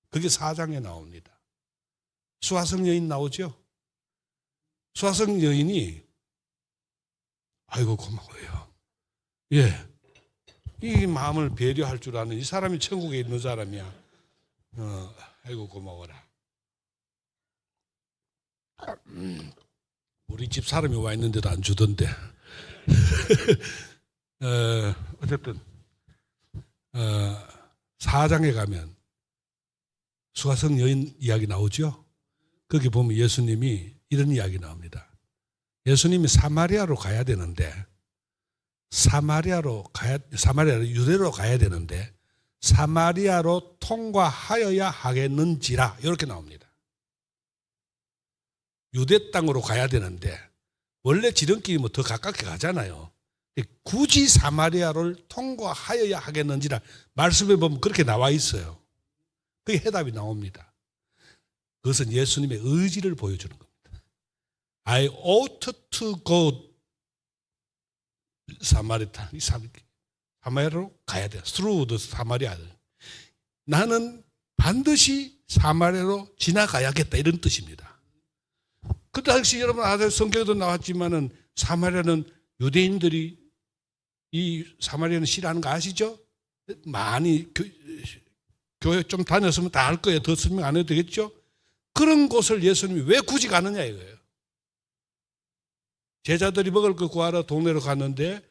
그게 4장에 나옵니다. 수화성 여인 나오죠? 수화성 여인이 아이고 고마워요. 이 마음을 배려할 줄 아는 이 사람이 천국에 있는 사람이야. 아이고 고마워라. 우리 집 사람이 와 있는데도 안 주던데. 어쨌든 4장에 가면 수화성 여인 이야기 나오죠. 거기 보면 예수님이 이런 이야기 나옵니다. 예수님이 사마리아로 가야 되는데 사마리아로 유대로 가야 되는데 사마리아로 통과하여야 하겠는지라 이렇게 나옵니다. 유대 땅으로 가야 되는데 원래 지름길이 더 가깝게 가잖아요. 굳이 사마리아를 통과하여야 하겠는지라 말씀에 보면 그렇게 나와 있어요. 그게 해답이 나옵니다. 그것은 예수님의 의지를 보여주는 겁니다. I ought to go 사마리아로 가야 돼. Through the 사마리아. 나는 반드시 사마리아로 지나가야겠다 이런 뜻입니다. 그 당시 여러분 아들 성경에도 나왔지만은 사마리아는 유대인들이 이 사마리아는 싫어하는 거 아시죠? 많이 교회 좀 다녔으면 다 알 거예요. 더 설명 안 해도 되겠죠? 그런 곳을 예수님이 왜 굳이 가느냐 이거예요. 제자들이 먹을 거 구하러 동네로 갔는데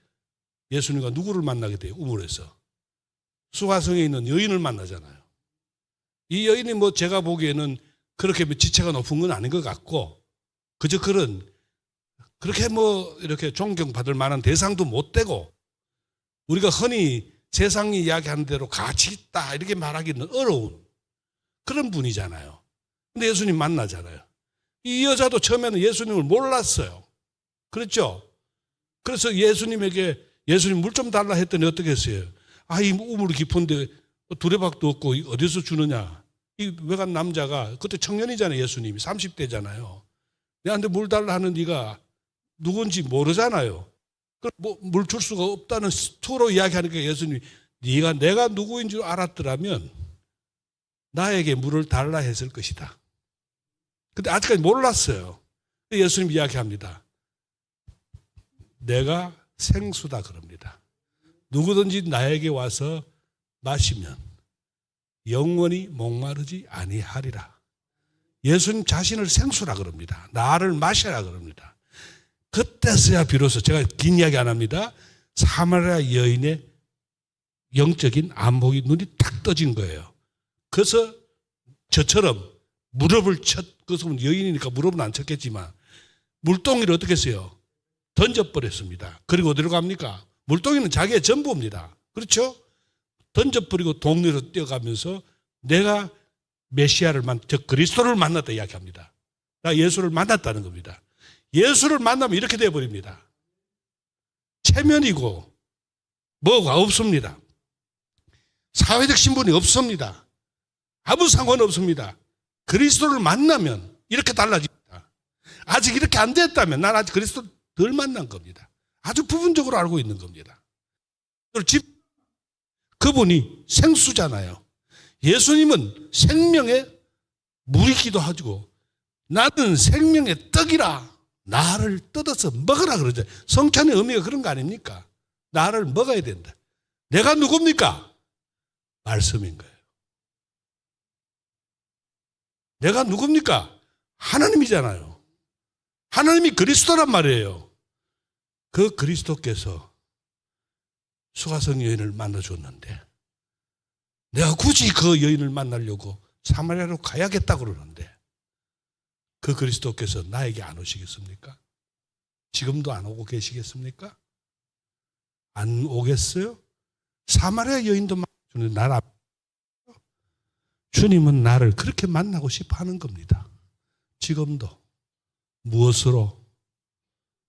예수님과 누구를 만나게 돼요? 우물에서. 수화성에 있는 여인을 만나잖아요. 이 여인이 뭐 제가 보기에는 그렇게 지체가 높은 건 아닌 것 같고 그저 그렇게 뭐 이렇게 존경받을 만한 대상도 못 되고 우리가 흔히 세상이 이야기하는 대로 가치 있다 이렇게 말하기는 어려운 그런 분이잖아요. 근데 예수님 만나잖아요. 이 여자도 처음에는 예수님을 몰랐어요. 그렇죠? 그래서 예수님에게 예수님 물 좀 달라 했더니 어떻게 했어요? 이 우물이 깊은데 두레박도 없고 어디서 주느냐? 이 외간 남자가 그때 청년이잖아요. 예수님이 30대잖아요. 내한테 물 달라 하는 네가 누군지 모르잖아요. 물 줄 수가 없다는 스토로 이야기하니까 예수님이 네가 내가 누구인 줄 알았더라면 나에게 물을 달라 했을 것이다. 근데 아직까지 몰랐어요. 예수님 이야기합니다. 내가 생수다 그럽니다. 누구든지 나에게 와서 마시면 영원히 목마르지 아니하리라. 예수님 자신을 생수라 그럽니다. 나를 마셔라 그럽니다. 그때서야 비로소, 제가 긴 이야기 안 합니다, 사마리아 여인의 영적인 안목이 눈이 탁 떠진 거예요. 그래서 저처럼 무릎을 그것은 여인이니까 무릎은 안 쳤겠지만 물동이를 어떻게 했어요? 던져버렸습니다. 그리고 어디로 갑니까? 물동이는 자기의 전부입니다. 그렇죠? 던져버리고 동네로 뛰어가면서 내가 메시아를 즉 그리스도를 만났다 이야기합니다. 나 예수를 만났다는 겁니다. 예수를 만나면 이렇게 되어버립니다. 체면이고 뭐가 없습니다. 사회적 신분이 없습니다. 아무 상관없습니다. 그리스도를 만나면 이렇게 달라집니다. 아직 이렇게 안 됐다면 난 아직 그리스도를 덜 만난 겁니다. 아주 부분적으로 알고 있는 겁니다. 그분이 생수잖아요. 예수님은 생명의 물이기도 하고 나는 생명의 떡이라 나를 뜯어서 먹으라 그러죠. 성찬의 의미가 그런 거 아닙니까? 나를 먹어야 된다. 내가 누굽니까? 말씀인 거예요. 내가 누굽니까? 하나님이잖아요. 하나님이 그리스도란 말이에요. 그 그리스도께서 수가성 여인을 만나줬는데 내가 굳이 그 여인을 만나려고 사마리아로 가야겠다고 그러는데 그 그리스도께서 나에게 안 오시겠습니까? 지금도 안 오고 계시겠습니까? 안 오겠어요? 사마리아 여인도 만나주는데 나를 주님은 나를 그렇게 만나고 싶어 하는 겁니다. 지금도. 무엇으로?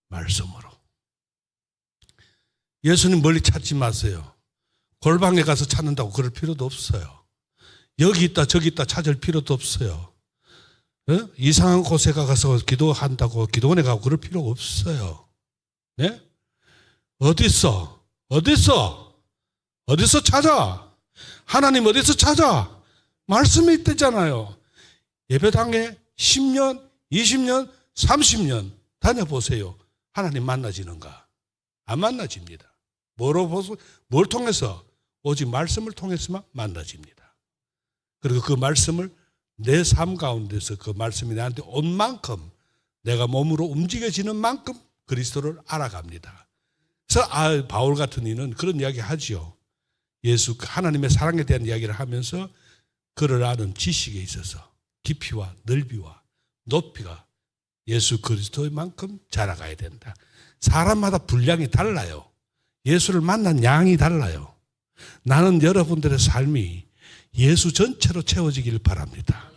말씀으로. 예수님 멀리 찾지 마세요. 골방에 가서 찾는다고 그럴 필요도 없어요. 여기 있다 저기 있다 찾을 필요도 없어요. 이상한 곳에 가서 기도한다고 기도원에 가고 그럴 필요가 없어요. 네? 어딨어? 어디서 찾아? 하나님 어디서 찾아? 말씀이 있대잖아요. 예배당에 10년, 20년, 30년 다녀보세요. 하나님 만나지는가? 안 만나집니다. 뭘 통해서? 오직 말씀을 통해서만 만나집니다. 그리고 그 말씀을 내 삶 가운데서 그 말씀이 나한테 온 만큼 내가 몸으로 움직여지는 만큼 그리스도를 알아갑니다. 그래서 바울 같은 이는 그런 이야기 하지요. 예수 하나님의 사랑에 대한 이야기를 하면서 그를 아는 지식에 있어서 깊이와 넓이와 높이가 예수 그리스도의 만큼 자라가야 된다. 사람마다 분량이 달라요. 예수를 만난 양이 달라요. 나는 여러분들의 삶이 예수 전체로 채워지길 바랍니다.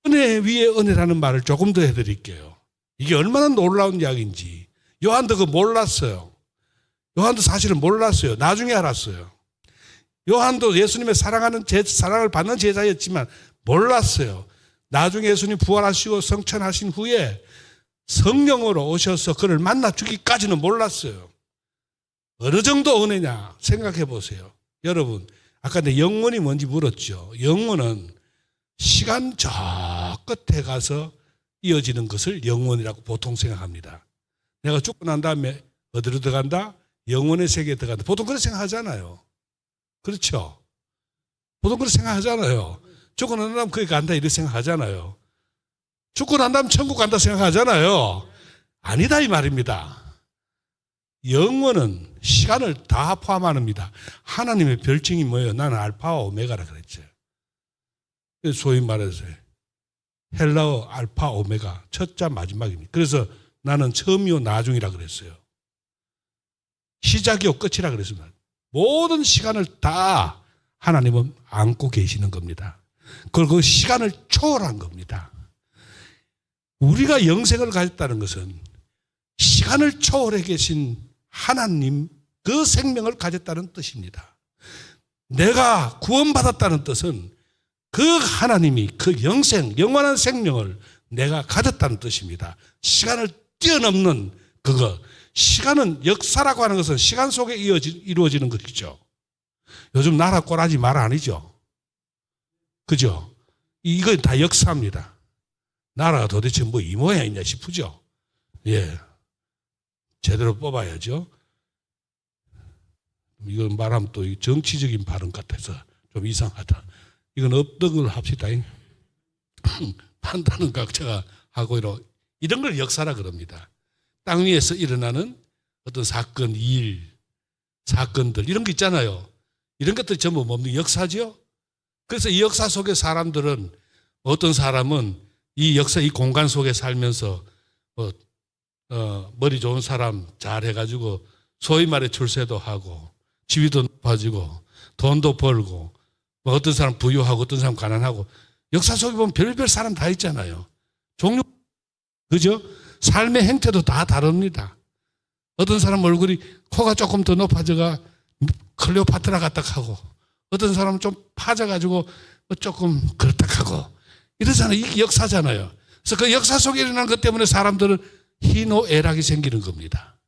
은혜 위에 은혜라는 말을 조금 더 해드릴게요. 이게 얼마나 놀라운 이야기인지. 요한도 그거 몰랐어요. 요한도 사실은 몰랐어요. 나중에 알았어요. 요한도 예수님의 사랑을 받는 제자였지만 몰랐어요. 나중에 예수님 부활하시고 성천하신 후에 성령으로 오셔서 그를 만나주기까지는 몰랐어요. 어느 정도 은혜냐 생각해 보세요. 여러분, 아까 내 영원이 뭔지 물었죠. 영원은 시간 저 끝에 가서 이어지는 것을 영원이라고 보통 생각합니다. 내가 죽고 난 다음에 어디로 들어간다? 영원의 세계에 들어간다. 보통 그렇게 생각하잖아요. 그렇죠? 보통 그렇게 생각하잖아요. 죽고 난 다음 거기 간다 이렇게 생각하잖아요. 죽고 난 다음 천국 간다 생각하잖아요. 아니다 이 말입니다. 영원은 시간을 다 포함합니다. 하나님의 별칭이 뭐예요? 나는 알파와 오메가라 그랬죠. 소위 말해서 헬라어 알파 오메가 첫자 마지막입니다. 그래서 나는 처음이요 나중이라 그랬어요. 시작이요 끝이라 그랬습니다. 모든 시간을 다 하나님은 안고 계시는 겁니다. 그리고 그 시간을 초월한 겁니다. 우리가 영생을 가졌다는 것은 시간을 초월해 계신 하나님 그 생명을 가졌다는 뜻입니다. 내가 구원받았다는 뜻은 그 하나님이 그 영원한 생명을 내가 가졌다는 뜻입니다. 시간을 뛰어넘는 그거. 시간은 역사라고 하는 것은 시간 속에 이루어지는 것이죠. 요즘 나라 꼬라지 말 아니죠. 그죠? 이건 다 역사입니다. 나라가 도대체 뭐 이 모양이냐 싶으죠. 예. 제대로 뽑아야죠. 이건 말하면 또 정치적인 발언 같아서 좀 이상하다. 이건 없던 걸 합시다. 판단은 각자가 하고 이런 걸 역사라 그럽니다. 땅 위에서 일어나는 어떤 사건, 일, 사건들 이런 거 있잖아요. 이런 것들이 전부 뭡니까? 역사죠. 그래서 이 역사 속의 사람들은 어떤 사람은 이 역사, 이 공간 속에 살면서 머리 좋은 사람 잘 해가지고 소위 말해 출세도 하고 지위도 높아지고 돈도 벌고 어떤 사람 부유하고 어떤 사람 가난하고 역사 속에 보면 별별 사람 다 있잖아요. 종류, 그죠? 삶의 행태도 다 다릅니다. 어떤 사람 얼굴이 코가 조금 더 높아져가 클레오파트라 같다 하고 어떤 사람은 좀 파져가지고 조금 그렇다 하고 이러잖아요. 이게 역사잖아요. 그래서 그 역사 속에 일어나는 것 때문에 사람들은 희노애락이 생기는 겁니다.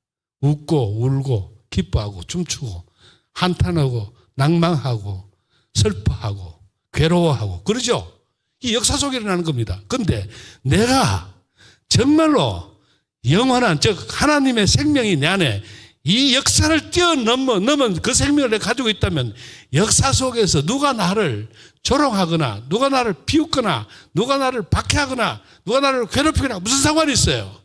웃고 울고 기뻐하고 춤추고 한탄하고 낭망하고 슬퍼하고 괴로워하고 그러죠. 이 역사 속에 일어나는 겁니다. 그런데 내가 정말로 영원한 즉 하나님의 생명이 내 안에 이 역사를 뛰어넘은 그 생명을 내가 가지고 있다면 역사 속에서 누가 나를 조롱하거나 누가 나를 비웃거나 누가 나를 박해하거나 누가 나를 괴롭히거나 무슨 상관이 있어요.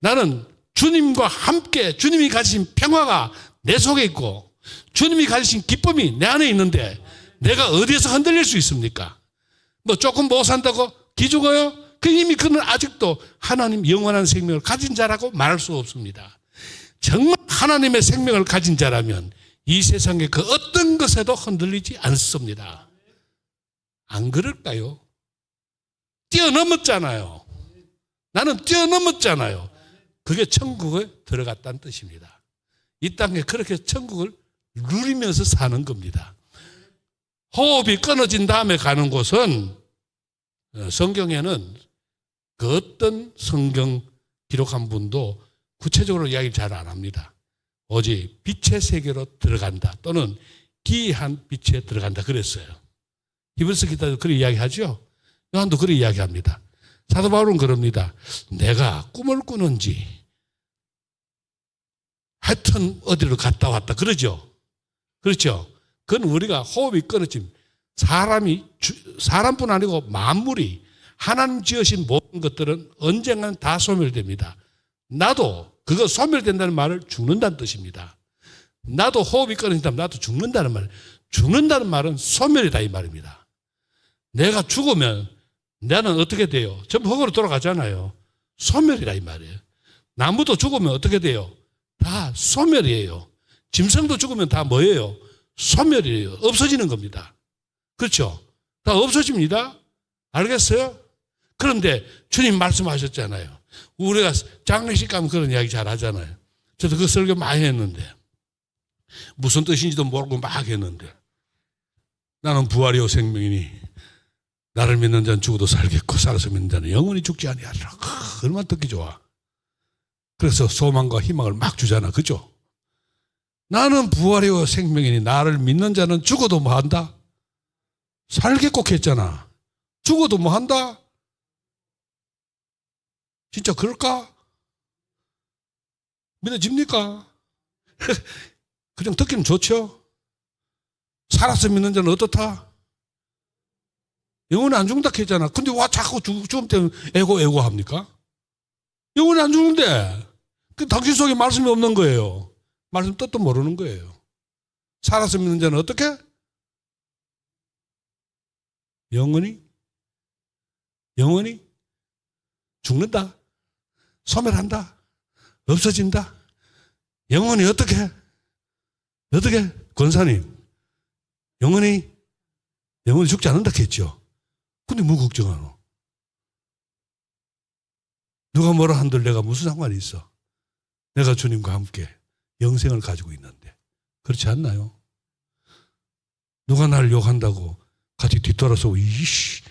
나는 주님과 함께 주님이 가지신 평화가 내 속에 있고 주님이 가지신 기쁨이 내 안에 있는데 내가 어디에서 흔들릴 수 있습니까? 뭐 조금 못 산다고 기죽어요? 이미 그는 아직도 하나님 영원한 생명을 가진 자라고 말할 수 없습니다. 정말 하나님의 생명을 가진 자라면 이 세상의 그 어떤 것에도 흔들리지 않습니다. 안 그럴까요? 뛰어넘었잖아요. 나는 뛰어넘었잖아요. 그게 천국에 들어갔다는 뜻입니다. 이 땅에 그렇게 천국을 누리면서 사는 겁니다. 호흡이 끊어진 다음에 가는 곳은 성경에는 그 어떤 성경 기록한 분도 구체적으로 이야기를 잘 안 합니다. 오직 빛의 세계로 들어간다 또는 기이한 빛에 들어간다 그랬어요. 히브리서 기자도 그렇게 이야기하죠. 요한도 그렇게 이야기합니다. 사도 바울은 그럽니다. 내가 꿈을 꾸는지 하여튼 어디로 갔다 왔다 그러죠. 그렇죠. 그건 우리가 호흡이 끊어짐 사람뿐 아니고 만물이 하나님 지으신 모든 것들은 언젠가는 다 소멸됩니다. 나도 그거 소멸된다는 말을 죽는다는 뜻입니다. 나도 호흡이 끊어진다면 나도 죽는다는 말. 죽는다는 말은 소멸이다 이 말입니다. 내가 죽으면 나는 어떻게 돼요? 전부 흙으로 돌아가잖아요. 소멸이다 이 말이에요. 나무도 죽으면 어떻게 돼요? 다 소멸이에요. 짐승도 죽으면 다 뭐예요? 소멸이에요. 없어지는 겁니다. 그렇죠? 다 없어집니다. 알겠어요? 그런데 주님 말씀하셨잖아요. 우리가 장례식 가면 그런 이야기 잘 하잖아요. 저도 그 설교 많이 했는데 무슨 뜻인지도 모르고 막 했는데 나는 부활이요 생명이니 나를 믿는 자는 죽어도 살겠고 살아서 믿는 자는 영원히 죽지 아니하리라. 얼마나 듣기 좋아. 그래서 소망과 희망을 막 주잖아. 그죠? 나는 부활이요 생명이니 나를 믿는 자는 죽어도 뭐 한다? 살겠고 했잖아. 죽어도 뭐 한다? 진짜 그럴까? 믿어집니까? 그냥 듣기는 좋죠? 살아서 믿는 자는 어떻다? 영원히 안 죽는다 했잖아. 근데 와 자꾸 죽음 때문에 애고 합니까? 영원히 안 죽는데 그 당신 속에 말씀이 없는 거예요. 말씀 뜻도 모르는 거예요. 살아서 믿는 자는 어떻게? 영원히 죽는다. 소멸한다. 없어진다. 영원히 어떻게 권사님 영원히 죽지 않는다 했죠. 근데 뭐 걱정하노? 누가 뭐라 한들 내가 무슨 상관이 있어? 내가 주님과 함께 영생을 가지고 있는데 그렇지 않나요? 누가 나를 욕한다고 같이 뒤돌아서 이씨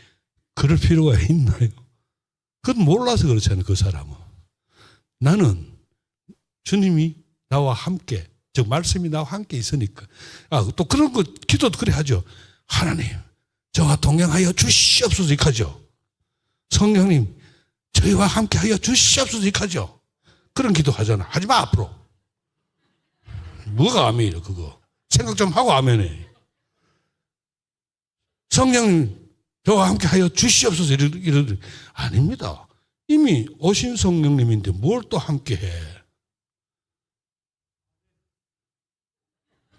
그럴 필요가 있나요? 그건 몰라서 그렇잖아요. 그 사람은. 나는 주님이 나와 함께 즉 말씀이 나와 함께 있으니까 또 그런 거 기도도 그래 하죠. 하나님 저와 동행하여 주시옵소서 이렇게 하죠. 성령님 저희와 함께 하여 주시옵소서 이렇게 하죠. 그런 기도 하잖아. 하지마 앞으로. 뭐가 아멘이래 그거. 생각 좀 하고 아멘해. 성령님 저와 함께 하여 주시옵소서 이러더니 아닙니다. 이미 오신 성령님인데 뭘 또 함께 해.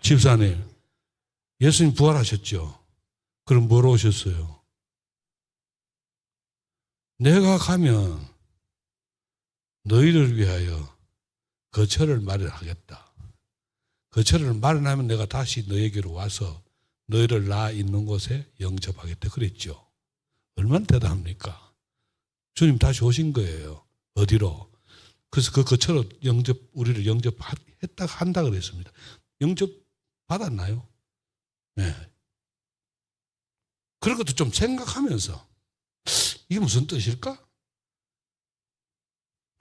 집사님, 예수님 부활하셨죠? 그럼 뭐로 오셨어요? 내가 가면 너희를 위하여 거처를 마련하겠다. 거처를 마련하면 내가 다시 너에게로 와서 너희를 나 있는 곳에 영접하겠다 그랬죠. 얼마나 대단합니까? 주님 다시 오신 거예요. 어디로? 그래서 그 거처로 우리를 영접했다 한다 그랬습니다. 영접 받았나요? 네. 그런 것도 좀 생각하면서 이게 무슨 뜻일까?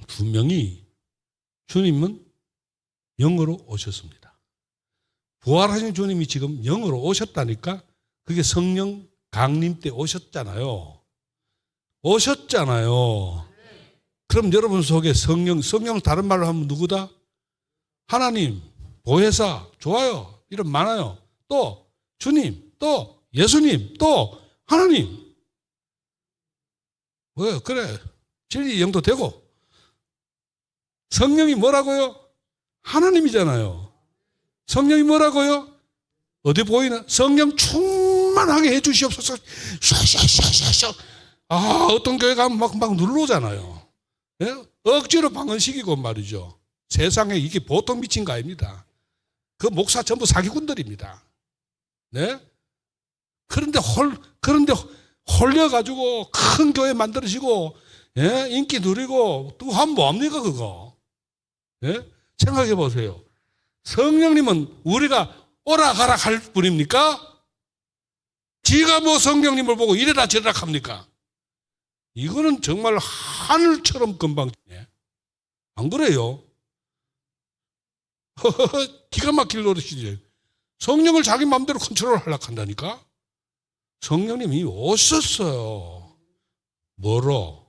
분명히 주님은 영으로 오셨습니다. 부활하신 주님이 지금 영으로 오셨다니까 그게 성령 강림 때 오셨잖아요. 오셨잖아요. 그럼 여러분 속에 성령 다른 말로 하면 누구다? 하나님, 보혜사, 좋아요. 이름 많아요. 또 주님, 또 예수님, 또 하나님. 왜 그래? 진리 영도 되고 성령이 뭐라고요? 하나님이잖아요. 성령이 뭐라고요? 어디 보이나? 성령 충만하게 해주시옵소서. 샤샤샤샤샤. 어떤 교회 가면 막 눌러오잖아요. 예? 억지로 방언시키고 말이죠. 세상에 이게 보통 미친 거 아닙니다. 그 목사 전부 사기꾼들입니다. 네? 그런데 홀려가지고 큰 교회 만들으시고, 예? 인기 누리고, 또 하면 뭐합니까, 그거? 예? 생각해 보세요. 성령님은 우리가 오라 가라 할 분입니까? 지가 뭐 성령님을 보고 이래라 저래라 합니까? 이거는 정말 하늘처럼 금방, 안 그래요? 기가 막힐 노릇이지. 성령을 자기 마음대로 컨트롤하려고 한다니까? 성령님이 오셨어요. 뭐로?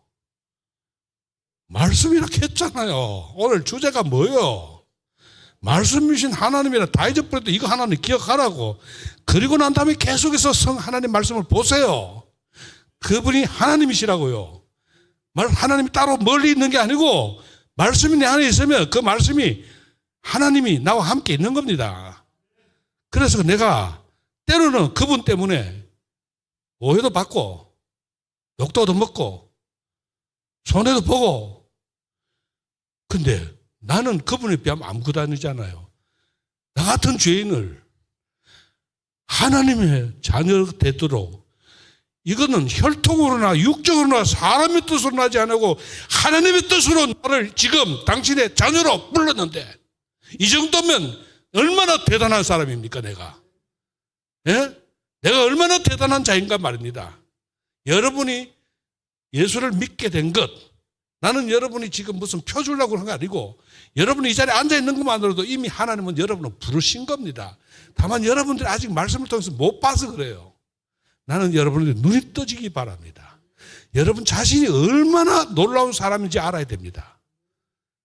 말씀이라 했잖아요. 오늘 주제가 뭐예요? 말씀이신 하나님이라 다 잊어버려도 이거 하나님 기억하라고. 그리고 난 다음에 계속해서 하나님 말씀을 보세요. 그분이 하나님이시라고요. 하나님이 따로 멀리 있는 게 아니고 말씀이 내 안에 있으면 그 말씀이 하나님이 나와 함께 있는 겁니다. 그래서 내가 때로는 그분 때문에 오해도 받고 욕도 얻어먹고 손해도 보고, 근데 나는 그분에 비하면 아무것도 아니잖아요. 나 같은 죄인을 하나님의 자녀 되도록, 이거는 혈통으로나 육적으로나 사람의 뜻으로 나지 않고 하나님의 뜻으로 나를 지금 당신의 자녀로 불렀는데, 이 정도면 얼마나 대단한 사람입니까, 내가? 예? 내가 얼마나 대단한 자인가 말입니다. 여러분이 예수를 믿게 된 것, 나는 여러분이 지금 무슨 표 주려고 한 게 아니고 여러분이 이 자리에 앉아있는 것만으로도 이미 하나님은 여러분을 부르신 겁니다. 다만 여러분들이 아직 말씀을 통해서 못 봐서 그래요. 나는 여러분들 눈이 떠지기 바랍니다. 여러분 자신이 얼마나 놀라운 사람인지 알아야 됩니다.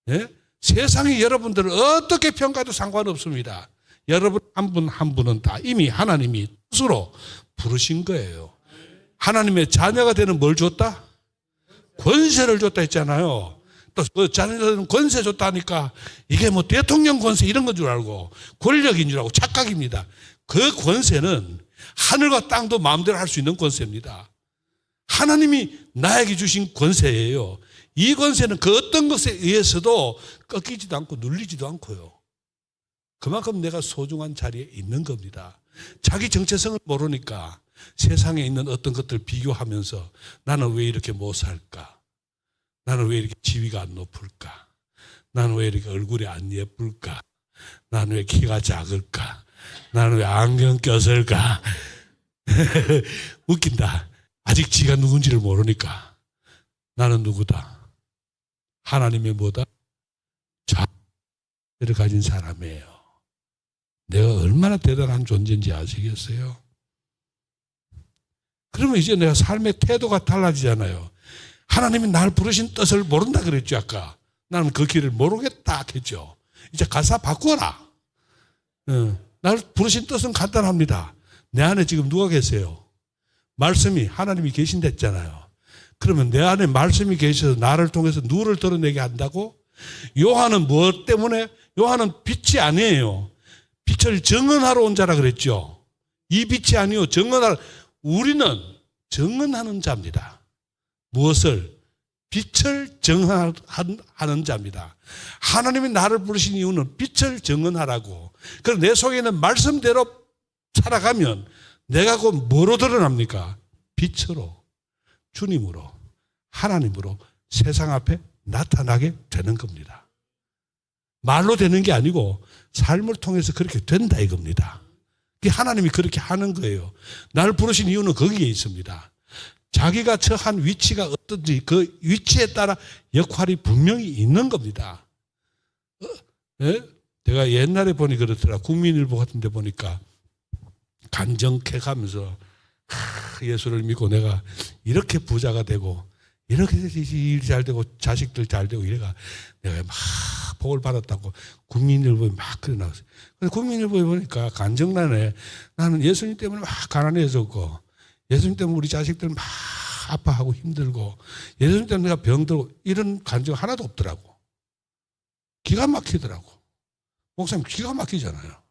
예? 세상이 여러분들을 어떻게 평가해도 상관없습니다. 여러분 한 분 한 분은 다 이미 하나님이 스스로 부르신 거예요. 하나님의 자녀가 되는 뭘 줬다? 권세를 줬다 했잖아요. 또 자녀들은 권세 줬다니까 이게 뭐 대통령 권세 이런 건 줄 알고 권력인 줄 알고 착각입니다. 그 권세는 하늘과 땅도 마음대로 할 수 있는 권세입니다. 하나님이 나에게 주신 권세예요. 이 권세는 그 어떤 것에 의해서도 꺾이지도 않고 눌리지도 않고요. 그만큼 내가 소중한 자리에 있는 겁니다. 자기 정체성을 모르니까 세상에 있는 어떤 것들 비교하면서 나는 왜 이렇게 못 살까? 나는 왜 이렇게 지위가 안 높을까? 나는 왜 이렇게 얼굴이 안 예쁠까? 나는 왜 키가 작을까? 나는 왜 안경 꼈을까? 웃긴다. 아직 지가 누군지를 모르니까. 나는 누구다? 하나님의 뭐다? 자를 가진 사람이에요. 내가 얼마나 대단한 존재인지 아시겠어요? 그러면 이제 내가 삶의 태도가 달라지잖아요. 하나님이 날 부르신 뜻을 모른다 그랬죠, 아까. 나는 그 길을 모르겠다 했죠. 이제 가사 바꾸어라. 날 부르신 뜻은 간단합니다. 내 안에 지금 누가 계세요? 말씀이 하나님이 계신댔잖아요. 그러면 내 안에 말씀이 계셔서 나를 통해서 누구를 드러내게 한다고? 요한은 무엇 때문에? 요한은 빛이 아니에요. 빛을 증언하러 온 자라 그랬죠. 이 빛이 아니요 증언하러. 우리는 증언하는 자입니다. 무엇을? 빛을 증언하는 자입니다. 하나님이 나를 부르신 이유는 빛을 증언하라고. 그래서 내 속에 있는 말씀대로 살아가면 내가 곧 뭐로 드러납니까? 빛으로, 주님으로, 하나님으로 세상 앞에 나타나게 되는 겁니다. 말로 되는 게 아니고 삶을 통해서 그렇게 된다 이겁니다. 하나님이 그렇게 하는 거예요. 나를 부르신 이유는 거기에 있습니다. 자기가 처한 위치가 어떤지 그 위치에 따라 역할이 분명히 있는 겁니다. 내가 옛날에 보니 그렇더라. 국민일보 같은 데 보니까 간정케 가면서 예수를 믿고 내가 이렇게 부자가 되고 이렇게 일 잘 되고 자식들 잘 되고 이래가 내가 막 복을 받았다고 국민일보에 막 그래 나왔어요. 근데 국민일보에 보니까 간정란에 나는 예수님 때문에 막 가난해졌고 예수님 때문에 우리 자식들 막 아파하고 힘들고 예수님 때문에 내가 병들고 이런 간증 하나도 없더라고. 기가 막히더라고. 목사님 기가 막히잖아요.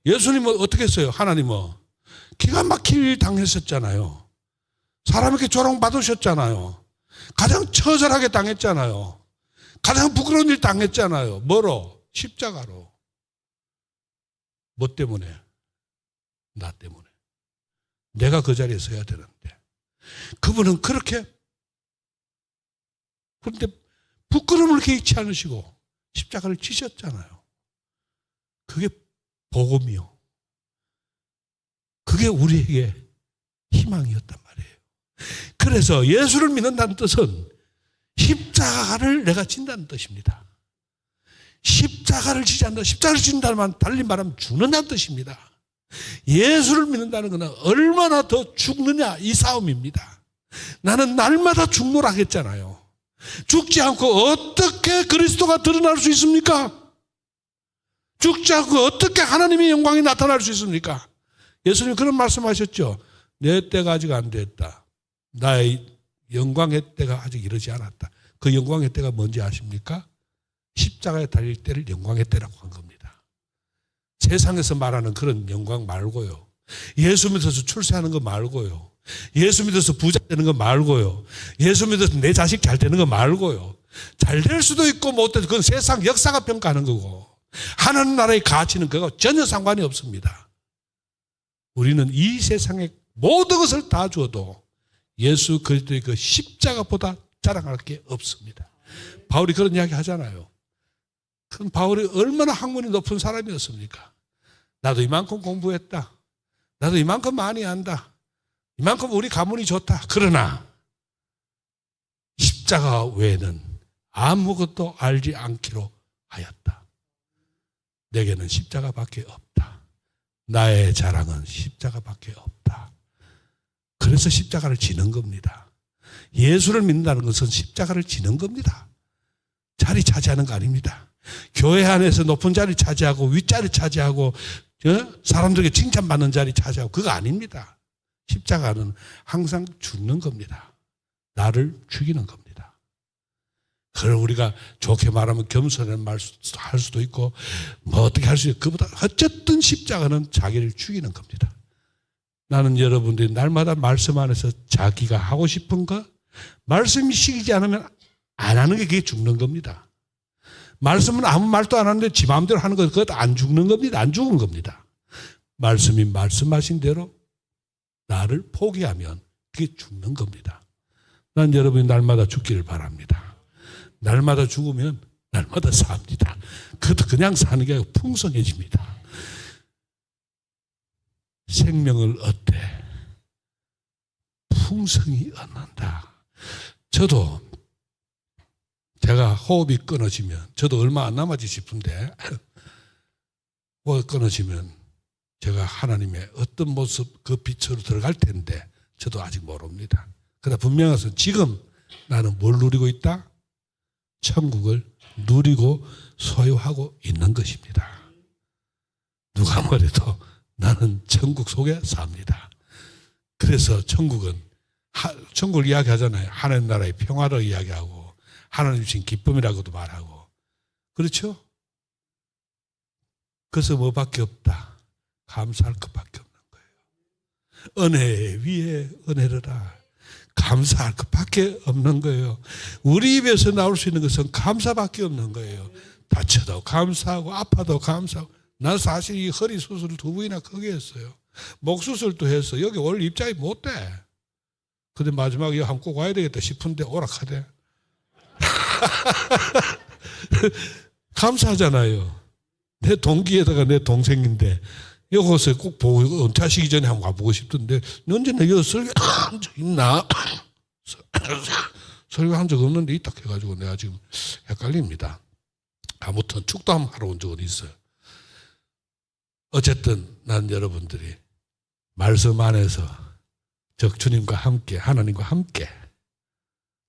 예수님은 어떻게 했어요? 하나님은 기가 막힐 일 당했었잖아요. 사람에게 조롱받으셨잖아요. 가장 처절하게 당했잖아요. 가장 부끄러운 일 당했잖아요. 뭐로? 십자가로. 뭐 때문에? 나 때문에. 내가 그 자리에 서야 되는데. 그분은 그렇게 그런데 부끄러움을 개의치 않으시고 십자가를 지셨잖아요. 그게 복음이요. 그게 우리에게 희망이었단 말이에요. 그래서 예수를 믿는다는 뜻은 십자가를 내가 진다는 뜻입니다. 십자가를 지지 않는다. 십자가를 진다는 말 달리 말하면 죽는다는 뜻입니다. 예수를 믿는다는 것은 얼마나 더 죽느냐 이 싸움입니다. 나는 날마다 죽노라 했잖아요. 죽지 않고 어떻게 그리스도가 드러날 수 있습니까? 죽지 않고 어떻게 하나님의 영광이 나타날 수 있습니까? 예수님 그런 말씀하셨죠. 내 때가 아직 안 됐다. 나의 영광의 때가 아직 이르지 않았다. 그 영광의 때가 뭔지 아십니까? 십자가에 달릴 때를 영광의 때라고 한 겁니다. 세상에서 말하는 그런 영광 말고요. 예수 믿어서 출세하는 거 말고요. 예수 믿어서 부자 되는 거 말고요. 예수 믿어서 내 자식 잘 되는 거 말고요. 잘 될 수도 있고 못 돼도 그건 세상 역사가 평가하는 거고 하나님 나라의 가치는 그거 전혀 상관이 없습니다. 우리는 이 세상의 모든 것을 다 주어도 예수 그리스도의 그 십자가보다 자랑할 게 없습니다. 바울이 그런 이야기 하잖아요. 그럼 바울이 얼마나 학문이 높은 사람이었습니까? 나도 이만큼 공부했다. 나도 이만큼 많이 안다. 이만큼 우리 가문이 좋다. 그러나 십자가 외에는 아무것도 알지 않기로 하였다. 내게는 십자가밖에 없다. 나의 자랑은 십자가밖에 없다. 그래서 십자가를 지는 겁니다. 예수를 믿는다는 것은 십자가를 지는 겁니다. 자리 차지하는 거 아닙니다. 교회 안에서 높은 자리 차지하고 윗자리 차지하고 사람들에게 칭찬받는 자리 차지하고 그거 아닙니다. 십자가는 항상 죽는 겁니다. 나를 죽이는 겁니다. 그걸 우리가 좋게 말하면 겸손한 말 할 수도 있고 뭐 어떻게 할 수 있고 그보다 어쨌든 십자가는 자기를 죽이는 겁니다. 나는 여러분들이 날마다 말씀 안에서 자기가 하고 싶은 거 말씀이 시키지 않으면 안 하는 게 그게 죽는 겁니다. 말씀은 아무 말도 안 하는데 지 마음대로 하는 것 그것도 안 죽는 겁니다. 안 죽은 겁니다. 말씀이 말씀하신 대로 나를 포기하면 그게 죽는 겁니다. 난 여러분이 날마다 죽기를 바랍니다. 날마다 죽으면 날마다 삽니다. 그것도 그냥 사는 게 아니고 풍성해집니다. 생명을 얻되 풍성히 얻는다. 저도 제가 호흡이 끊어지면 저도 얼마 안 남았지 싶은데 호흡이 끊어지면 제가 하나님의 어떤 모습 그 빛으로 들어갈 텐데 저도 아직 모릅니다. 그러나 분명한 것은 지금 나는 뭘 누리고 있다? 천국을 누리고 소유하고 있는 것입니다. 누가 뭐래도 나는 천국 속에 삽니다. 그래서 천국은 천국을 이야기하잖아요. 하나님 나라의 평화를 이야기하고 하나님 주신 기쁨이라고도 말하고 그렇죠? 그래서 뭐밖에 없다. 감사할 것밖에 없는 거예요. 은혜 위에 은혜르라. 감사할 것밖에 없는 거예요. 우리 입에서 나올 수 있는 것은 감사밖에 없는 거예요. 다쳐도 감사하고 아파도 감사하고. 난 사실 이 허리 수술을 2번이나 크게 했어요. 목 수술도 했어. 여기 올 입장이 못 돼. 근데 마지막에 한 번 꼭 와야 되겠다 싶은데 오락하대. 감사하잖아요. 내 동기에다가 내 동생인데 여기서 꼭 보고 은퇴하시기 전에 한번 와보고 싶던데 언제나 여기 설교한 적 있나? 설교한 적 없는데 있다 해가지고 내가 지금 헷갈립니다. 아무튼 축도 한번 하러 온 적은 있어요. 어쨌든 난 여러분들이 말씀 안에서 즉 주님과 함께 하나님과 함께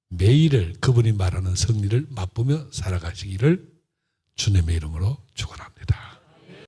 매일을 그분이 말하는 승리를 맛보며 살아가시기를 주님의 이름으로 축원합니다.